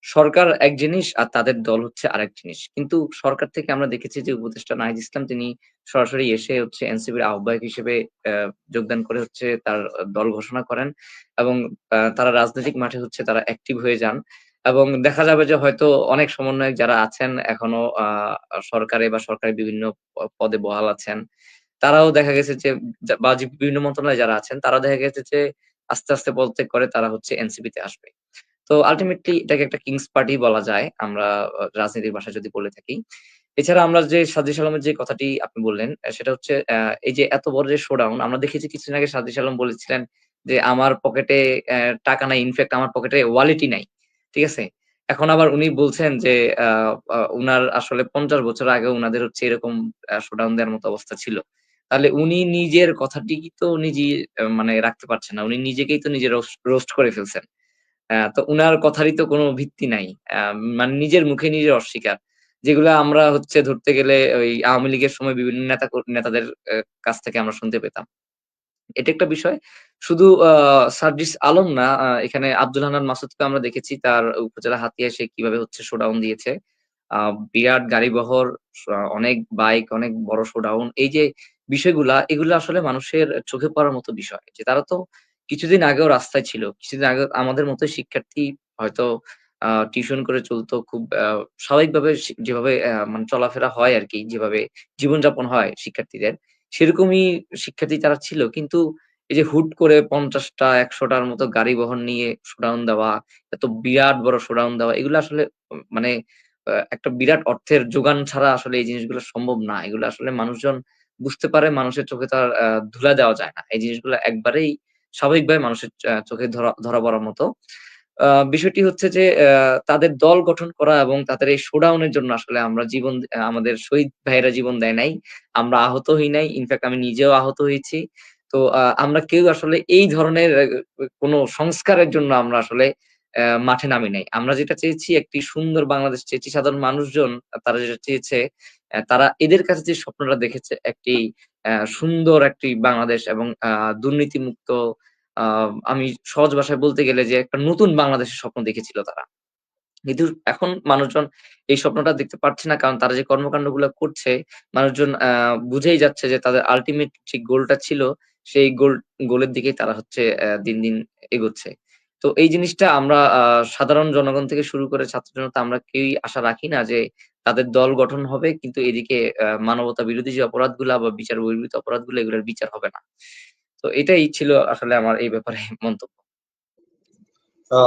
সরকার এক জিনিস আর তাদের দল হচ্ছে আরেক জিনিস। কিন্তু সরকার থেকে আমরা দেখেছি যে উপদেষ্টা নাহিদ ইসলাম তিনি সরাসরি এসে হচ্ছে এনসিপির আহ্বায়ক হিসেবে যোগদান করে হচ্ছে তার দল ঘোষণা করেন এবং তারা রাজনৈতিক মাঠে হচ্ছে তারা অ্যাক্টিভ হয়ে যান এবং দেখা যাবে যে হয়তো অনেক সমন্বয়ক যারা আছেন এখনো সরকারে বা সরকারের বিভিন্ন পদে বহাল আছেন। তারাও দেখা গেছে যে বা যে বিভিন্ন মন্ত্রণালয়ে যারা আছেন তারাও দেখা গেছে যে আস্তে, আস্তে পদত্যাগ করে তারা হচ্ছে এনসিপিতে আসবে। তো আল্টিমেটলি এটাকে একটা কিংস পার্টি বলা যায় আমরা রাজনীতির ভাষায় যদি বলে থাকি। এছাড়া আমরা যে সাজিস আলমের যে কথাটি আপনি বললেন, সেটা হচ্ছে এই যে এত বড় যে শোডাউন আমরা দেখেছি কিছুদিন আগে সাজিস আলম বলেছিলেন যে, "আমার পকেটে টাকা নাই। ইনফেক্ট আমার পকেটে ওয়ালেটই নাই।" ঠিক আছে? এখন আবার উনি বলছেন যে আ আ উনার আসলে ৫০ বছর আগেও উনাদের হচ্ছে এরকম শোডাউন দেওয়ার মতো অবস্থা ছিল। তাহলে উনি নিজের কথাটি তো নিজে মানে রাখতে পারছেন না। উনি নিজেকেই তো নিজে রোস্ট করে ফেলছেন। তো উনার কথারই তো কোনো ভিত্তি নাই। মানে নিজের মুখে নিজে অস্বীকার। যেগুলা আমরা হচ্ছে ধরতে গেলে ওই আওয়ামী লীগের সময় বিভিন্ন নেতাদের কাছ থেকে আমরা শুনতে পেতাম। এটা একটা বিষয়। শুধু সার্জিস আলম না, এখানে আব্দুল হান্নান মাসুদকে আমরা দেখেছি তার উপজেলা হাতিয়ায় সে কিভাবে হচ্ছে শোডাউন দিয়েছে। আ বিরাট গাড়িবহর, অনেক বাইক, অনেক বড় শোডাউন। এই যে বিষয়গুলা, এগুলা আসলে মানুষের চোখে পড়ার মতো বিষয়। যে তারা তো কিছুদিন আগেও রাস্তায় ছিল। কিছুদিন আগেও আমাদের মতোই শিক্ষার্থী হয়তো টিউশন করে চলতো খুব স্বাভাবিকভাবে যেভাবে মানে চলাফেরা হয় আরকি, যেভাবে জীবনযাপন হয় শিক্ষার্থীদের, সেরকমই শিক্ষার্থী তারা ছিল। কিন্তু এই যে হুট করে ৫০ টা ১০০ টার মতো গাড়ি বহর নিয়ে শোডাউন দেওয়া, এত বিরাট বড় শোডাউন দেওয়া, এগুলো আসলে মানে একটা বিরাট অর্থের যোগান ছাড়া আসলে এই জিনিসগুলো সম্ভব না। এগুলো আসলে মানুষজন বুঝতে পারে, মানুষের চোখে তো আর ধুলা দেওয়া যায় না। এই জিনিসগুলো একবারেই স্বাভাবিকভাবে মানুষের চোখে ধরা ধরা পড়ার মতো। বিষয়টি হচ্ছে যে তাদের দল গঠন করা এবং তাদের এই শোডাউনের জন্য আসলে আমরা আমাদের শহীদ ভাইয়েরা জীবন দেয় নাই। আমরা আহত হই নাই। ইনফেক্ট আমি নিজেও আহত হয়েছি। তো আমরা কেউ আসলে এই ধরনের কোনো সংস্কারের জন্য আমরা আসলে মাঠে নামি নাই। আমরা যেটা চেয়েছি একটি সুন্দর বাংলাদেশ চেয়েছি। সাধারণ মানুষজন তারা যেটা চেয়েছে, তারা এদের কাছে যে স্বপ্নটা দেখেছে একটি সুন্দর একটি বাংলাদেশ এবং দুর্নীতিমুক্ত, আ আমি সহজ ভাষায় বলতে গেলে যে একটা নতুন বাংলাদেশের স্বপ্ন দেখেছিল তারা। কিন্তু এখন মানুষজন এই স্বপ্নটা দেখতে পারছে না। কারণ তারা যে কর্মকান্ডগুলা করছে, মানুষজন বুঝেই যাচ্ছে যে তাদের আল্টিমেট যে গোলটা ছিল, সেই গোলের দিকেই তারা হচ্ছে দিন, দিন এগোচ্ছে। তো এই জিনিসটা আমরা সাধারণ জনগণ থেকে শুরু করে ছাত্র জনতা আমরা কেউই আশা রাখি না যে তাদের দল গঠন হবে কিন্তু এদিকে মানবতা বিরোধী যে অপরাধগুলা বা বিচার বহির্ভূত অপরাধগুলো এগুলোর বিচার হবে না। তো এটাই ছিল আসলে আমার এই ব্যাপারে মন্তব্য।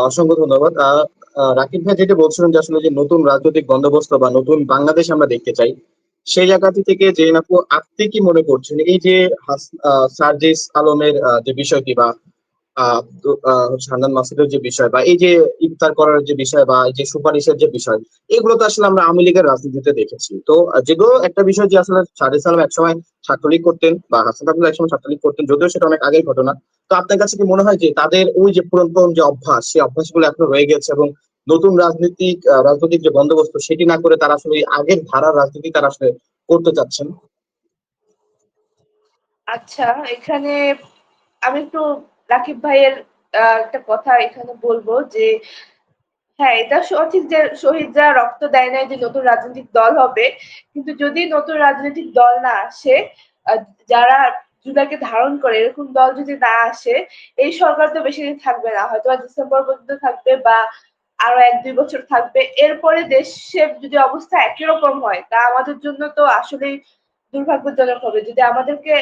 অসংখ্য ধন্যবাদ। রাকিব ভাই যেটা বলছিলেন যে আসলে যে নতুন রাজনৈতিক বন্দোবস্ত বা নতুন বাংলাদেশ আমরা দেখতে চাই, সেই জায়গাটি থেকে যে আপু আপনি কি মনে করছেন এই যে সার্জিস আলমের যে বিষয়টি বা হচ্ছে হান্নান মাসুদের যে বিষয় বা এই যে ইফতার করার যে বিষয় বা এই যে সুপারিশের যে বিষয়, এগুলো তো আসলে আমরা আওয়ামী লীগের রাজনীতিতে দেখেছি। তো যেগুলো একটা বিষয় যে আসলে সার্জিস আলম একসময় ছাত্রলীগ করতেন বা হাসান আবদুল্লাহ একসময় ছাত্রলীগ করতেন, যদিও সেটা অনেক আগের ঘটনা। তো আপনার কাছে কি মনে হয় যে তাদের ওই যে পুরাতন যে অভ্যাস, সেই অভ্যাসগুলো এখনো রয়ে গেছে এবং নতুন রাজনৈতিক যে বন্দোবস্ত সেটি না করে তারা আসলে আগের ধারার রাজনীতি তারা আসলে করতে চাচ্ছেন? আচ্ছা, এখানে আমি একটু রাকিব ভাইয়ের একটা কথা এখানে বলবো যে হ্যাঁ, এটা সঠিক যে শহীদরা রক্ত দেয় নাই যে নতুন রাজনৈতিক দল হবে। কিন্তু যদি নতুন রাজনৈতিক দল না আসে, যারা জুলাইকে ধারণ করে এরকম দল যদি না আসে, এই সরকার তো বেশি দিন থাকবে না। হয়তো ডিসেম্বর পর্যন্ত থাকবে বা আরো ১-২ বছর থাকবে। এরপরে দেশের যদি অবস্থা একই রকম হয়, তা আমাদের জন্য তো আসলেই দুর্ভাগ্যজনক হবে। যদি আমাদেরকে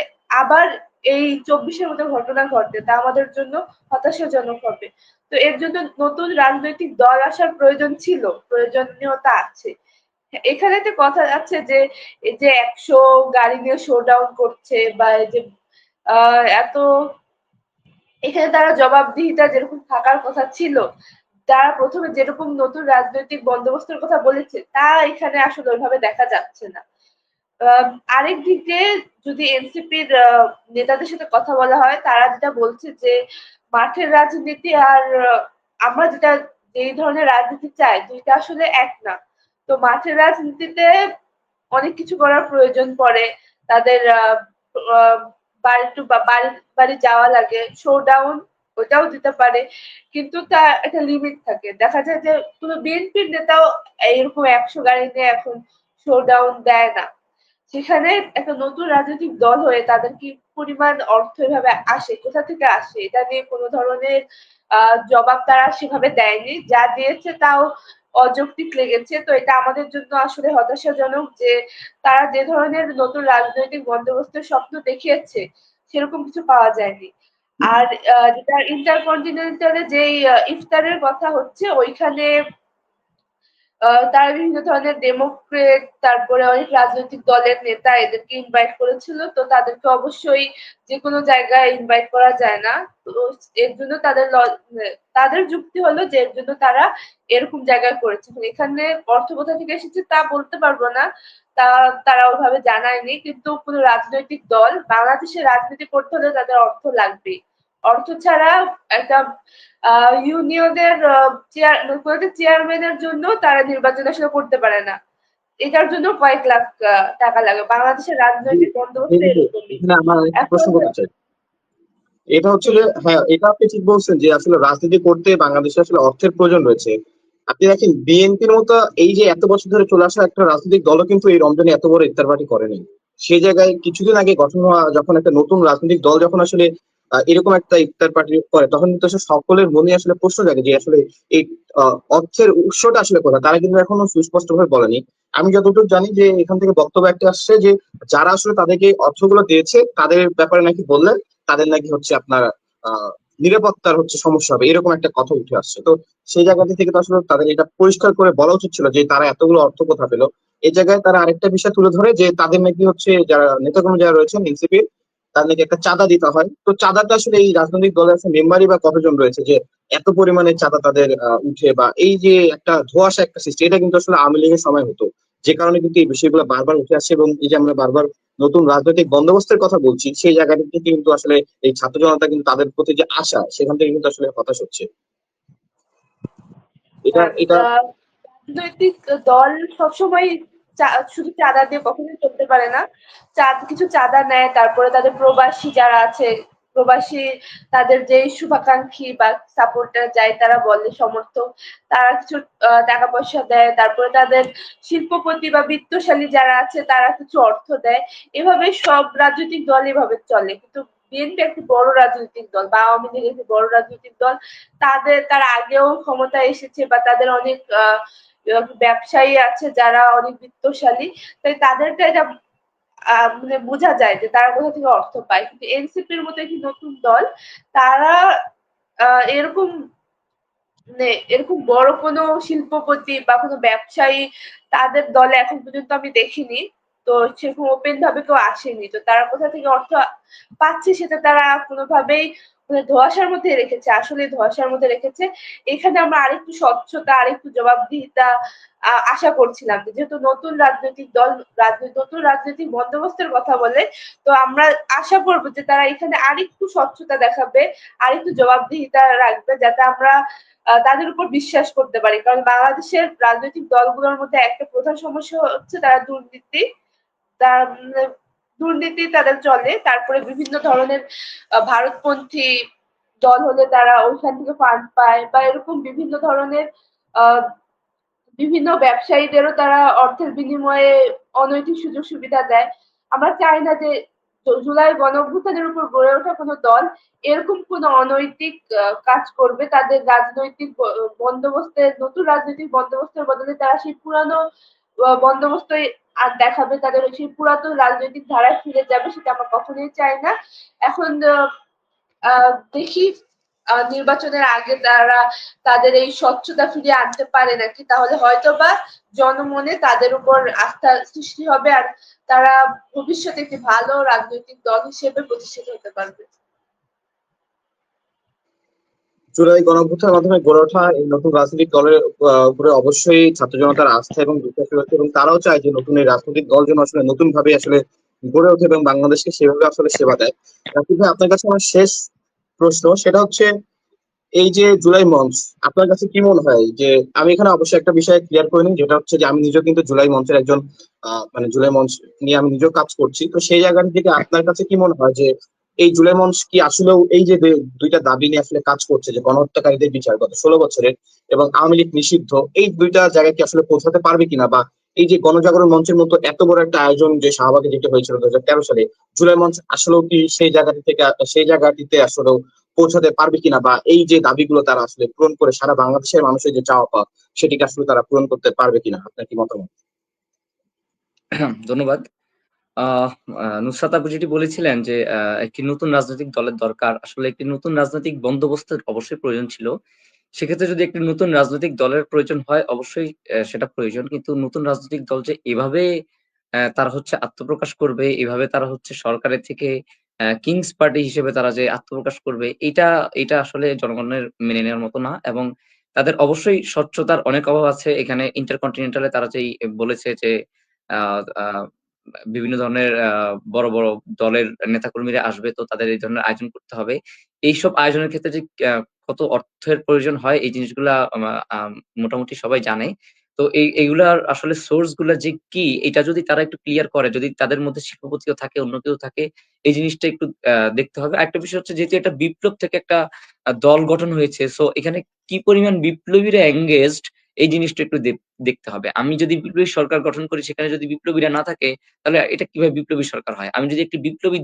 আবার এই ২৪-এর মতো ঘটনা ঘটে, তা আমাদের জন্য হতাশাজনক হবে। তো এর জন্য নতুন রাজনৈতিক দল আসার প্রয়োজন ছিল, প্রয়োজনীয়তা আছে। এখানে একটা কথা আছে যে এই যে ১০০ গাড়ি নিয়ে শোডাউন করছে বা এই যে এত এখানে তারা জবাবদিহিতা যেরকম থাকার কথা ছিল, তারা প্রথমে যেরকম নতুন রাজনৈতিক বন্দোবস্তের কথা বলেছে তা এখানে আসলে ওইভাবে দেখা যাচ্ছে না। আহ, আরেকদিকে যদি এনসিপির নেতাদের সাথে কথা বলা হয়, তারা যেটা বলছে যে মাঠের রাজনীতি আর আমরা যেটা যেই ধরনের রাজনীতি চাই দুইটা আসলে এক না। তো মাঠের রাজনীতিতে অনেক কিছু করার প্রয়োজন পড়ে। তাদের আহ, বাড়ি টু বাড়ি বাড়ি যাওয়া লাগে, শোডাউন ওটাও দিতে পারে, কিন্তু তার একটা লিমিট থাকে। দেখা যায় যে কোনো বিএনপির নেতাও এরকম ১০০ গাড়ি নিয়ে এখন শোডাউন দেয় না। সেখানে একটা নতুন রাজনৈতিক দল হয়ে তাদের কি পরিমাণ অর্থ এভাবে আসে, কোথা থেকে আসে, এটা নিয়ে কোনো ধরনের জবাব তারা সেভাবে দেয়নি। যা দিয়েছে তাও অযৌক্তিক লেগেছে। তো এটা আমাদের জন্য আসলে হতাশাজনক যে তারা যে ধরনের নতুন রাজনৈতিক বন্দোবস্তের স্বপ্ন দেখিয়েছে সেরকম কিছু পাওয়া যায়নি। আর যেটা ইন্টারকন্টিনেন্টালে যেই ইফতারের কথা হচ্ছে ওইখানে তারা বিভিন্ন ধরনের ডেমোক্রেট তারপরে অনেক রাজনৈতিক দলের নেতা এদেরকে ইনভাইট করেছিল। তো তাদেরকে অবশ্যই যেকোনো জায়গায় ইনভাইট করা যায় না। তো এর জন্য তাদের যুক্তি হলো যে এর জন্য তারা এরকম জায়গায় করেছে। এখানে অর্থ কোথা থেকে এসেছে তা বলতে পারবো না, তা তারা ওভাবে জানায়নি। কিন্তু কোনো রাজনৈতিক দল বাংলাদেশে রাজনীতি করতে হলে তাদের অর্থ লাগবে। অর্থ ছাড়া একটা ইউনিয়নের কোনো একটা চেয়ারম্যানের জন্য তারা নির্বাচন আসলে করতে পারে না। এটার জন্য কয়েক লাখ টাকা লাগে। বাংলাদেশের রাজনৈতিক বন্দোবস্ত এরকমই। এখানে আমার একটা এখন প্রশ্ন করতে চাই। এটা হচ্ছে হুম, যে হ্যাঁ, এটা আপনি ঠিক বলছেন যে আসলে রাজনীতি করতে বাংলাদেশে আসলে অর্থের প্রয়োজন রয়েছে। আপনি দেখেন বিএনপির মতো এই যে এত বছর ধরে চলে আসা একটা রাজনৈতিক দলও কিন্তু এই রমজানে এত বড় ইফতার পার্টি করেনি। সেই জায়গায় কিছুদিন আগে গঠন হওয়া যখন একটা নতুন রাজনৈতিক দল যখন আসলে এরকম একটা ইফতার পার্টি করে তখন কিন্তু আসলে সকলের মনে আসলে প্রশ্ন জাগে যে আসলে এই অর্থের উৎসটা আসলে কোথায়, তারা কিন্তু এখনো সুস্পষ্ট ভাবে বলেনি। আমি যতটুকু জানি যে এখান থেকে বক্তব্য একটা আসছে যে যারা আসলে তাদেরকে অর্থগুলো দিয়েছে তাদের ব্যাপারে নাকি বললে তাদের নাকি হচ্ছে আপনার আহ নিরাপত্তার হচ্ছে সমস্যা হবে, এরকম একটা কথা উঠে আসছে। তো সেই জায়গাটি থেকে তো আসলে তাদের এটা পরিষ্কার করে বলা উচিত ছিল যে তারা এতগুলো অর্থ কোথা পেলো। এই জায়গায় তারা আরেকটা বিষয় তুলে ধরে যে তাদের নাকি হচ্ছে যারা নেতাকর্মী যারা রয়েছেন এনসিপির, তার নাকি একটা চাঁদা দিতে হয়। তো চাঁদাটা আসলে এই রাজনৈতিক দলের আছে মেম্বারই বা কতজন রয়েছে যে এত পরিমাণে চাঁদা তাদের উঠে, বা এই যে একটা ধোঁয়াশা একটা সৃষ্টি, এটা কিন্তু আসলে আওয়ামী লীগের সময় হতো। যে কারণে কিন্তু এই বিষয়গুলো বারবার উঠে আসছে, এবং এই যে আমরা বারবার নতুন রাজনৈতিক বন্দোবস্তের কথা বলছি সেই জায়গাটি থেকে কিন্তু আসলে এই ছাত্র জনতা কিন্তু তাদের প্রতি যে আশা সেখান থেকে কিন্তু আসলে হতাশ হচ্ছে। এটা হ্যাঁ, এটা রাজনৈতিক দল সবসময় শুধু চাঁদা দিয়ে কখনোই চলতে পারে না। কিছু চাঁদা নেয়, তারপরে তাদের প্রবাসী যারা আছে, প্রবাসী তাদের যে শুভাকাঙ্ক্ষী বা সাপোর্টার যাই তারা বলে সমর্থক, তারা কিছু টাকা পয়সা দেয়। তারপরে তাদের শিল্পপতি বা বিত্তশালী যারা আছে তারা কিছু অর্থ দেয়। এভাবে সব রাজনৈতিক দল এভাবে চলে। কিন্তু বিএনপি একটি বড় রাজনৈতিক দল বা আওয়ামী লীগ একটি বড় রাজনৈতিক দল। তারা আগেও ক্ষমতায় এসেছে বা তাদের অনেক ব্যবসায়ী আছে যারা অনেক বিত্তশালী। তাই তাদেরকে এটা মানে বোঝা যায় যে তারা কোথা থেকে অর্থ পায়। কিন্তু এনসিপির মতো একটি নতুন দল, তারা এরকম মানে এরকম বড় কোনো শিল্পপতি বা কোনো ব্যবসায়ী তাদের দলে এখন পর্যন্ত আমি দেখিনি। তো সেরকম ওপেন ভাবে কেউ আসেনি। তো তারা কোথা থেকে অর্থ পাচ্ছে সেটা তারা কোনোভাবেই মানে ধোঁয়াশার মধ্যে রেখেছে, আসলে ধোঁয়াশার মধ্যে রেখেছে। এখানে আমরা আরেকটু স্বচ্ছতা, আরেকটু জবাবদিহিতা আশা করছিলাম, যেহেতু নতুন রাজনৈতিক দল নতুন রাজনৈতিক বন্দোবস্তের কথা বলে, তো আমরা আশা করবো যে তারা এখানে আরেকটু স্বচ্ছতা দেখাবে, আরেকটু জবাবদিহিতা রাখবে, যাতে আমরা তাদের উপর বিশ্বাস করতে পারি। কারণ বাংলাদেশের রাজনৈতিক দলগুলোর মধ্যে একটা প্রধান সমস্যা হচ্ছে তারা দুর্নীতি, তার দুর্নীতি তাদের চলে। তারপরে বিভিন্ন ধরনের ভারতপন্থী দল হলে তারা ওইখান থেকে ফান্ড পায়, বা এরকম বিভিন্ন ধরনের আহ বিভিন্ন ব্যবসায়ীদেরও তারা অর্থের বিনিময়ে অনৈতিক সুযোগ সুবিধা দেয়। আমরা চাই না যে জুলাই গণঅভ্যুত্থানের উপর গড়ে ওঠা কোনো দল এরকম কোনো অনৈতিক কাজ করবে। তাদের রাজনৈতিক বন্দোবস্তের, নতুন রাজনৈতিক বন্দোবস্তের বদলে তারা সেই পুরানো বন্দোবস্তই আর দেখাবে, তাদের সেই পুরাতন রাজনৈতিক ধারায় ফিরে যাবে, সেটা আমরা কখনোই চাই না। এখন দেখি নির্বাচনের আগে তারা তাদের এই স্বচ্ছতা ফিরিয়ে আনতে পারে নাকি, তাহলে হয়তোবা জনমনে তাদের উপর আস্থা সৃষ্টি হবে, আর তারা ভবিষ্যতে একটি ভালো রাজনৈতিক দল হিসেবে প্রতিষ্ঠিত হতে পারবে। জুলাই গণঅভ্যুত্থানের মাধ্যমে গড়ে ওঠা এই নতুন রাজনৈতিক দলের উপরে অবশ্যই ছাত্র জনতার আস্থা এবং বিশ্বাস রয়েছে, এবং তারাও চায় যে নতুন এই রাজনৈতিক দল যেন আসলে নতুন ভাবে আসলে গড়ে ওঠে এবং বাংলাদেশকে সেভাবে আসলে সেবা দেয়। রাকিব ভাই, আপনার কাছে আমার শেষ প্রশ্ন, সেটা হচ্ছে এই যে জুলাই মঞ্চ, আপনার কাছে কি মনে হয় যে, আমি এখানে অবশ্যই একটা বিষয় ক্লিয়ার করে নিই, যেটা হচ্ছে যে আমি নিজেও কিন্তু জুলাই মঞ্চের একজন মানে জুলাই মঞ্চ নিয়ে আমি নিজেও কাজ করছি, তো সেই জায়গা থেকে আপনার কাছে কি মনে হয় যে এই জুলাই মঞ্চ কি আসলেও এই যে দুইটা দাবি নিয়ে আসলে কাজ করছে, যে গণহত্যাকারীদের বিচার গত 16 বছরের এবং আওয়ামী লীগ নিষিদ্ধ, এই দুইটা জায়গায় কি আসলে পৌঁছাতে পারবে কিনা, বা এই যে গণজাগরণ মঞ্চের মতো এত বড় একটা আয়োজন যে শাহবাগে যেটা হয়েছিল 2013 সালে, জুলাই মঞ্চ আসলেও কি সেই জায়গাটিতে আসলেও পৌঁছাতে পারবে কিনা, বা এই যে দাবিগুলো তারা আসলে পূরণ করে সারা বাংলাদেশের মানুষের যে চাওয়া পাওয়া সেটিকে আসলে তারা পূরণ করতে পারবে কিনা, আপনার কি মতামত? ধন্যবাদ। আহ নুসরাত আপু যেটি বলেছিলেন যে একটি নতুন রাজনৈতিক দলের দরকার, আসলে একটি নতুন রাজনৈতিক বন্দোবস্তের অবশ্যই প্রয়োজন ছিল। সেক্ষেত্রে যদি একটি নতুন রাজনৈতিক দলের প্রয়োজন হয়, অবশ্যই সেটা প্রয়োজন। কিন্তু নতুন রাজনৈতিক দল যে এভাবে তারা হচ্ছে আত্মপ্রকাশ করবে, এভাবে তারা হচ্ছে সরকারের থেকে কিংস পার্টি হিসেবে তারা যে আত্মপ্রকাশ করবে, এটা আসলে জনগণের মেনে নেওয়ার মতো না। এবং তাদের অবশ্যই স্বচ্ছতার অনেক অভাব আছে। এখানে ইন্টারকন্টিনেন্টালে তারা যেই বলেছে যে আ আ বিভিন্ন ধরনের বড়, বড় দলের নেতাকর্মীরা আসবে, তো তাদের এই ধরনের আয়োজন করতে হবে। এইসব আয়োজনের ক্ষেত্রে যে কত অর্থের প্রয়োজন হয়, এই জিনিসগুলা আমা আম মোটামুটি সবাই জানে। তো এইগুলার আসলে সোর্স গুলা যে কি, এটা যদি তারা একটু ক্লিয়ার করে, যদি তাদের মধ্যে শিল্পপতিও থাকে, অন্য কেউ থাকে, এই জিনিসটা একটু দেখতে হবে। আরেকটা বিষয় হচ্ছে, যেহেতু এটা বিপ্লব থেকে একটা দল গঠন হয়েছে, সো এখানে কি পরিমাণ বিপ্লবীরা এনগেজড, এই জিনিসটা একটু দেখতে হবে। আমি যদি বিপ্লবী সরকার গঠন করি, সেখানে যদি বিপ্লবীরা না থাকে, তাহলে এটা কিভাবে বিপ্লবী সরকার হয়? আমি যদি একটি বিপ্লবী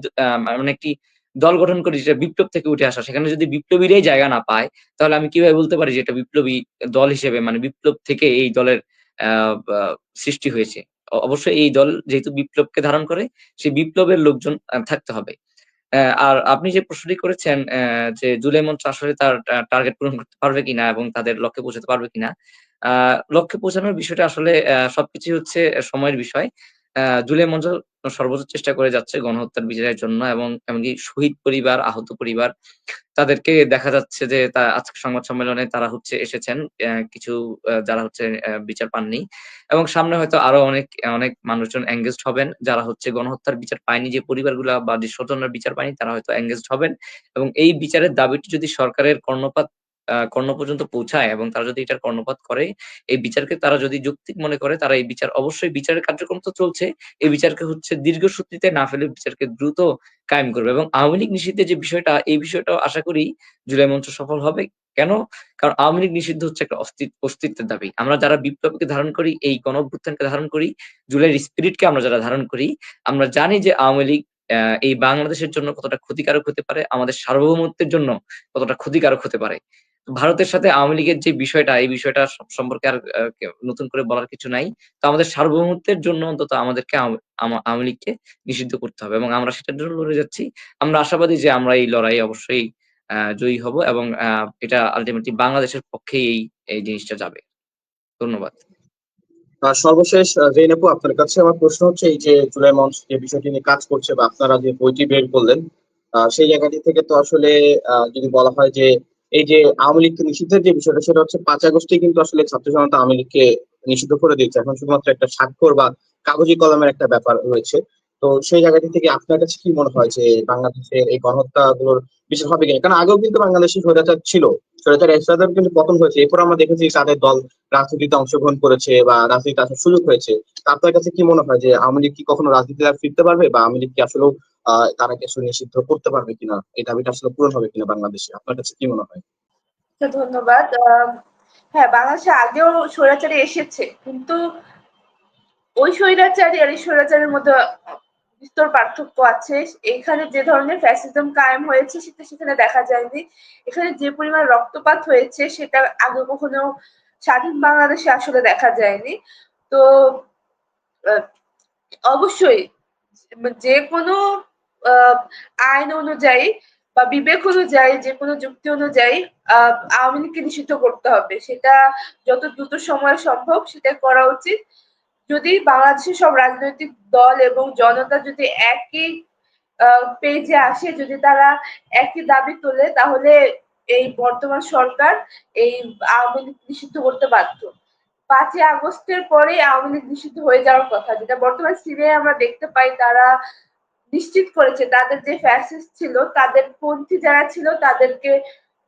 মানে একটি দল গঠন করি যেটা বিপ্লব থেকে উঠে আসা, সেখানে যদি বিপ্লবীরাই জায়গা না পায়, তাহলে আমি কিভাবে বলতে পারি যে এটা বিপ্লবী দল হিসেবে, মানে বিপ্লব থেকে এই দলের আ বা সৃষ্টি হয়েছে। অবশ্যই এই দল যেহেতু বিপ্লবকে ধারণ করে, সেই বিপ্লবের লোকজন থাকতে হবে। আর আপনি যে প্রশ্নটি করেছেন যে জুলাই মঞ্চ আসলে তার টার্গেট পূরণ করতে পারবে কিনা এবং তাদের লক্ষ্যে পৌঁছাতে পারবে কিনা? আ লক্ষ্যে পৌঁছানোর বিষয়টা আসলে সবকিছুই হচ্ছে সময়ের বিষয়। জুলাই মঞ্চ সর্বোচ্চ চেষ্টা করে যাচ্ছে গণহত্যার বিচারের জন্য, এবং এমনকি শহীদ পরিবার, আহত পরিবার, তাদেরকে দেখা যাচ্ছে যে আজকে সংবাদ সম্মেলনে তারা হচ্ছে এসেছেন। কিছু যারা হচ্ছে বিচার পাননি, এবং সামনে হয়তো আরো অনেক মানুষজন এনগেজড হবেন। যারা হচ্ছে গণহত্যার বিচার পায়নি, যে পরিবারগুলা বা যে স্বজনরা বিচার পায়নি, তারা হয়তো এনগেজড হবেন। এবং এই বিচারের দাবিটি যদি সরকারের কর্ণ পর্যন্ত পৌঁছায়, এবং তারা যদি এটার কর্ণপাত করে, এই বিচারকে তারা যদি যৌক্তিক মনে করে, তারা এই বিচার, অবশ্যই বিচারের কার্যক্রম তো চলছে। এই বিচারকে হচ্ছে দীর্ঘসূত্রিতে না ফেলে বিচারকে দ্রুত কায়েম করবে। এবং আওয়ামী লীগ নিষিদ্ধের যে বিষয়টা, এই বিষয়টাও আশা করি জুলাই মঞ্চ সফল হবে। কেন? কারণ আওয়ামী লীগ নিষিদ্ধ হচ্ছে একটা অস্তিত্বের দাবি। আমরা যারা বিপ্লবকে ধারণ করি, এই গণঅভ্যুত্থানকে ধারণ করি, জুলাইয়ের স্পিরিটকে আমরা যারা ধারণ করি, আমরা জানি যে আওয়ামী লীগ এই বাংলাদেশের জন্য কতটা ক্ষতিকারক হতে পারে, আমাদের সার্বভৌমত্বের জন্য কতটা ক্ষতিকারক হতে পারে। ভারতের সাথে আওয়ামী লীগের যে বিষয়টা, এই বিষয়টা সম্পর্কে আর নতুন করে বলার কিছু নাই। তো আমাদের সার্বভৌমত্বের জন্য অন্তত আমাদেরকে আওয়ামী লীগকে নিষিদ্ধ করতে হবে, এবং আমরা সেটার জন্য লড়ে যাচ্ছি। আমরা আশাবাদী যে আমরা এই লড়াইয়ে অবশ্যই জয়ী হব, এবং এটা আল্টিমেটলি বাংলাদেশের পক্ষেই এই জিনিসটা যাবে। ধন্যবাদ। সর্বশেষ জৈন আপু, আপনার কাছে আমার প্রশ্ন হচ্ছে, এই যে জুলাই মঞ্চ যে বিষয়টি নিয়ে কাজ করছে বা আপনারা যে বইটি বের করলেন, সেই জায়গাটি থেকে তো আসলে যদি বলা হয় যে এই যে আওয়ামী লীগকে নিষিদ্ধের যে বিষয়টা, সেটা হচ্ছে 5 আগস্টে কিন্তু আসলে ছাত্র জনতা আওয়ামী লীগকে নিষিদ্ধ করে দিয়েছে। এখন শুধুমাত্র একটা স্বাক্ষর বা কাগজি কলমের একটা ব্যাপার রয়েছে। তো সেই জায়গাটি থেকে আপনার কাছে কি মনে হয় যে বাংলাদেশের এই গণহত্যা গুলোর বিচার হবে কিনা? কারণ আগেও কিন্তু বাংলাদেশে স্বৈরাচার ছিল, স্বৈরাচার এরশাদের কিন্তু পতন হয়েছে, এরপর আমরা দেখেছি তাদের দল রাজনীতিতে অংশগ্রহণ করেছে বা রাজনীতিতে আসার সুযোগ হয়েছে। তা আপনার কাছে কি মনে হয় যে আওয়ামী লীগ কি কখনো রাজনীতিতে আর ফিরতে পারবে, বা আওয়ামী লীগ কি আসলে তারা কি আসলে নিষিদ্ধ করতে পারবে কিনা, এই দাবিটা আসলে পূরণ হবে কিনা বাংলাদেশে? আপনার কাছে কি মনে হয়? ধন্যবাদ। হ্যাঁ, বাংলাদেশে আগেও স্বৈরাচারী এসেছে, কিন্তু ওই স্বৈরাচারী আর এই স্বৈরাচারের মধ্যে বিস্তর পার্থক্য আছে। এখানে যে ধরনের ফ্যাসিজম কায়েম হয়েছে সেটা সেখানে দেখা যায়নি। এখানে যে পরিমাণ রক্তপাত হয়েছে সেটা আগে কখনো স্বাধীন বাংলাদেশে আসলে দেখা যায়নি। তো আহ, অবশ্যই যে কোনো আহ, আইন অনুযায়ী বা বিবেক অনুযায়ী, যে কোনো যুক্তি অনুযায়ী আওয়ামী লীগকে নিষিদ্ধ করতে হবে। সেটা যত দ্রুত সময় সম্ভব সেটা করা উচিত। যদি বাংলাদেশের সব রাজনৈতিক দল এবং জনতা যদি একই পেজে আসে, যদি তারা একই দাবি তোলে, তাহলে এই বর্তমান সরকার এই আওয়ামী লীগ নিষিদ্ধ করতে বাধ্য। 5ই আগস্টের পরে আওয়ামী লীগ নিষিদ্ধ হয়ে যাওয়ার কথা, যেটা বর্তমান সিরিয়ায় আমরা দেখতে পাই। তারা নিশ্চিত করেছে তাদের যে ফ্যাসিস্ট ছিল, তাদের পন্থী যারা ছিল, তাদেরকে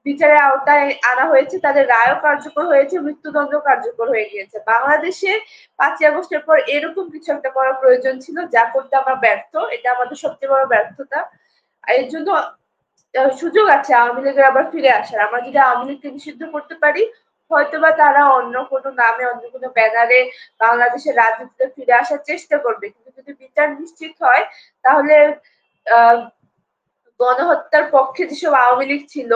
বিচারের আওতায় আনা হয়েছে, তাদের রায়ও কার্যকর হয়েছে, মৃত্যুদণ্ড কার্যকর হয়ে গিয়েছে। বাংলাদেশে 5ই আগস্টের পর এরকম কিছু একটা করার প্রয়োজন ছিল, যা করতে আমরা ব্যর্থ। এটা আমাদের সবচেয়ে বড় ব্যর্থতা। আর এর জন্য সুযোগ আছে আওয়ামী লীগের আবার ফিরে আসার। আমরা যদি আওয়ামী লীগকে নিষিদ্ধ করতে পারি, হয়তোবা তারা অন্য কোনো নামে, অন্য কোনো ব্যানারে বাংলাদেশের রাজনীতিতে ফিরে আসার চেষ্টা করবে। কিন্তু যদি বিচার নিশ্চিত হয়, তাহলে আহ গণহত্যার পক্ষে যেসব আওয়ামী লীগ ছিল,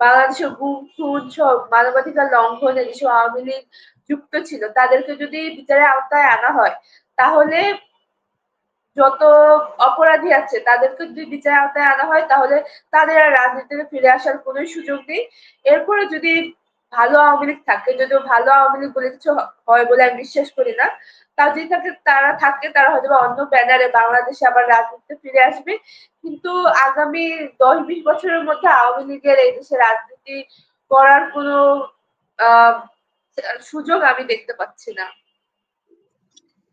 বাংলাদেশের গুম খুন সব মানবাধিকার লঙ্ঘনে যেসব আওয়ামী লীগ যুক্ত ছিল, তাদেরকে যদি বিচারের আওতায় আনা হয়, তাহলে যত অপরাধী আছে তাদেরকে যদি বিচারের আওতায় আনা হয়, তাহলে তাদের আর রাজনীতিতে ফিরে আসার কোনো সুযোগ নেই। এরপরে যদি ভালো আওয়ামী লীগ থাকে, যদিও ভালো আওয়ামী লীগ বলে কিছু হয় বলে আমি বিশ্বাস করি না, তা যদি তারা থাকে, তারা হয়তো অন্য ব্যানারে বাংলাদেশে আবার রাজনীতিতে ফিরে আসবে। কিন্তু আগামী 10-20 বছরের মধ্যে আওয়ামী লীগের এই দেশে রাজনীতি করার কোনো আহ সুযোগ আমি দেখতে পাচ্ছি না।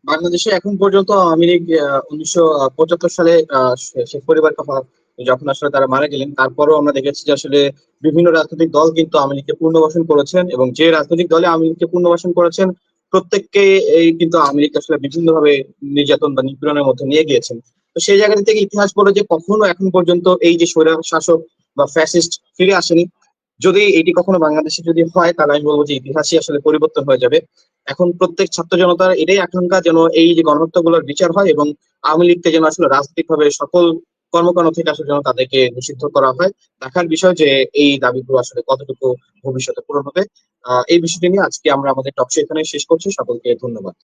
বাংলাদেশে এখন পর্যন্ত আওয়ামী লীগ 1975 সালে শেখ পরিবার যখন আসলে তারা মারা গেলেন, তারপরও আমরা দেখেছি যে আসলে বিভিন্ন রাজনৈতিক দল কিন্তু আওয়ামী লীগকে পুনর্বাসন করেছেন, এবং যে রাজনৈতিক দলে আওয়ামী লীগকে পুনর্বাসন করেছেন প্রত্যেককে এই কিন্তু আওয়ামী লীগ আসলে বিভিন্ন ভাবে নির্যাতন বা নিপীড়নের মধ্যে নিয়ে গিয়েছেন। তো সেই জায়গা থেকে ইতিহাস বলে যে কখনো এখন পর্যন্ত এই যে স্বৈর শাসক বা ফ্যাসিস্ট ফিরে আসেনি। যদি এটি কখনো বাংলাদেশে যদি হয়, তাহলে আমি বলবো যে ইতিহাসই আসলে পরিবর্তন হয়ে যাবে। এখন প্রত্যেক ছাত্র জনতার এটাই আকাঙ্ক্ষা, যেন এই যে গণহত্যাগুলোর বিচার হয়, এবং আওয়ামী লীগকে যেন আসলে রাজনৈতিকভাবে সকল কর্মকাণ্ড থেকে আসলে যেন তাদেরকে নিষিদ্ধ করা হয়। দেখার বিষয় যে এই দাবিগুলো আসলে কতটুকু ভবিষ্যতে পূরণ হবে। এই বিষয়টি নিয়ে আজকে আমরা আমাদের টক শো এখানে শেষ করছি। সকলকে ধন্যবাদ।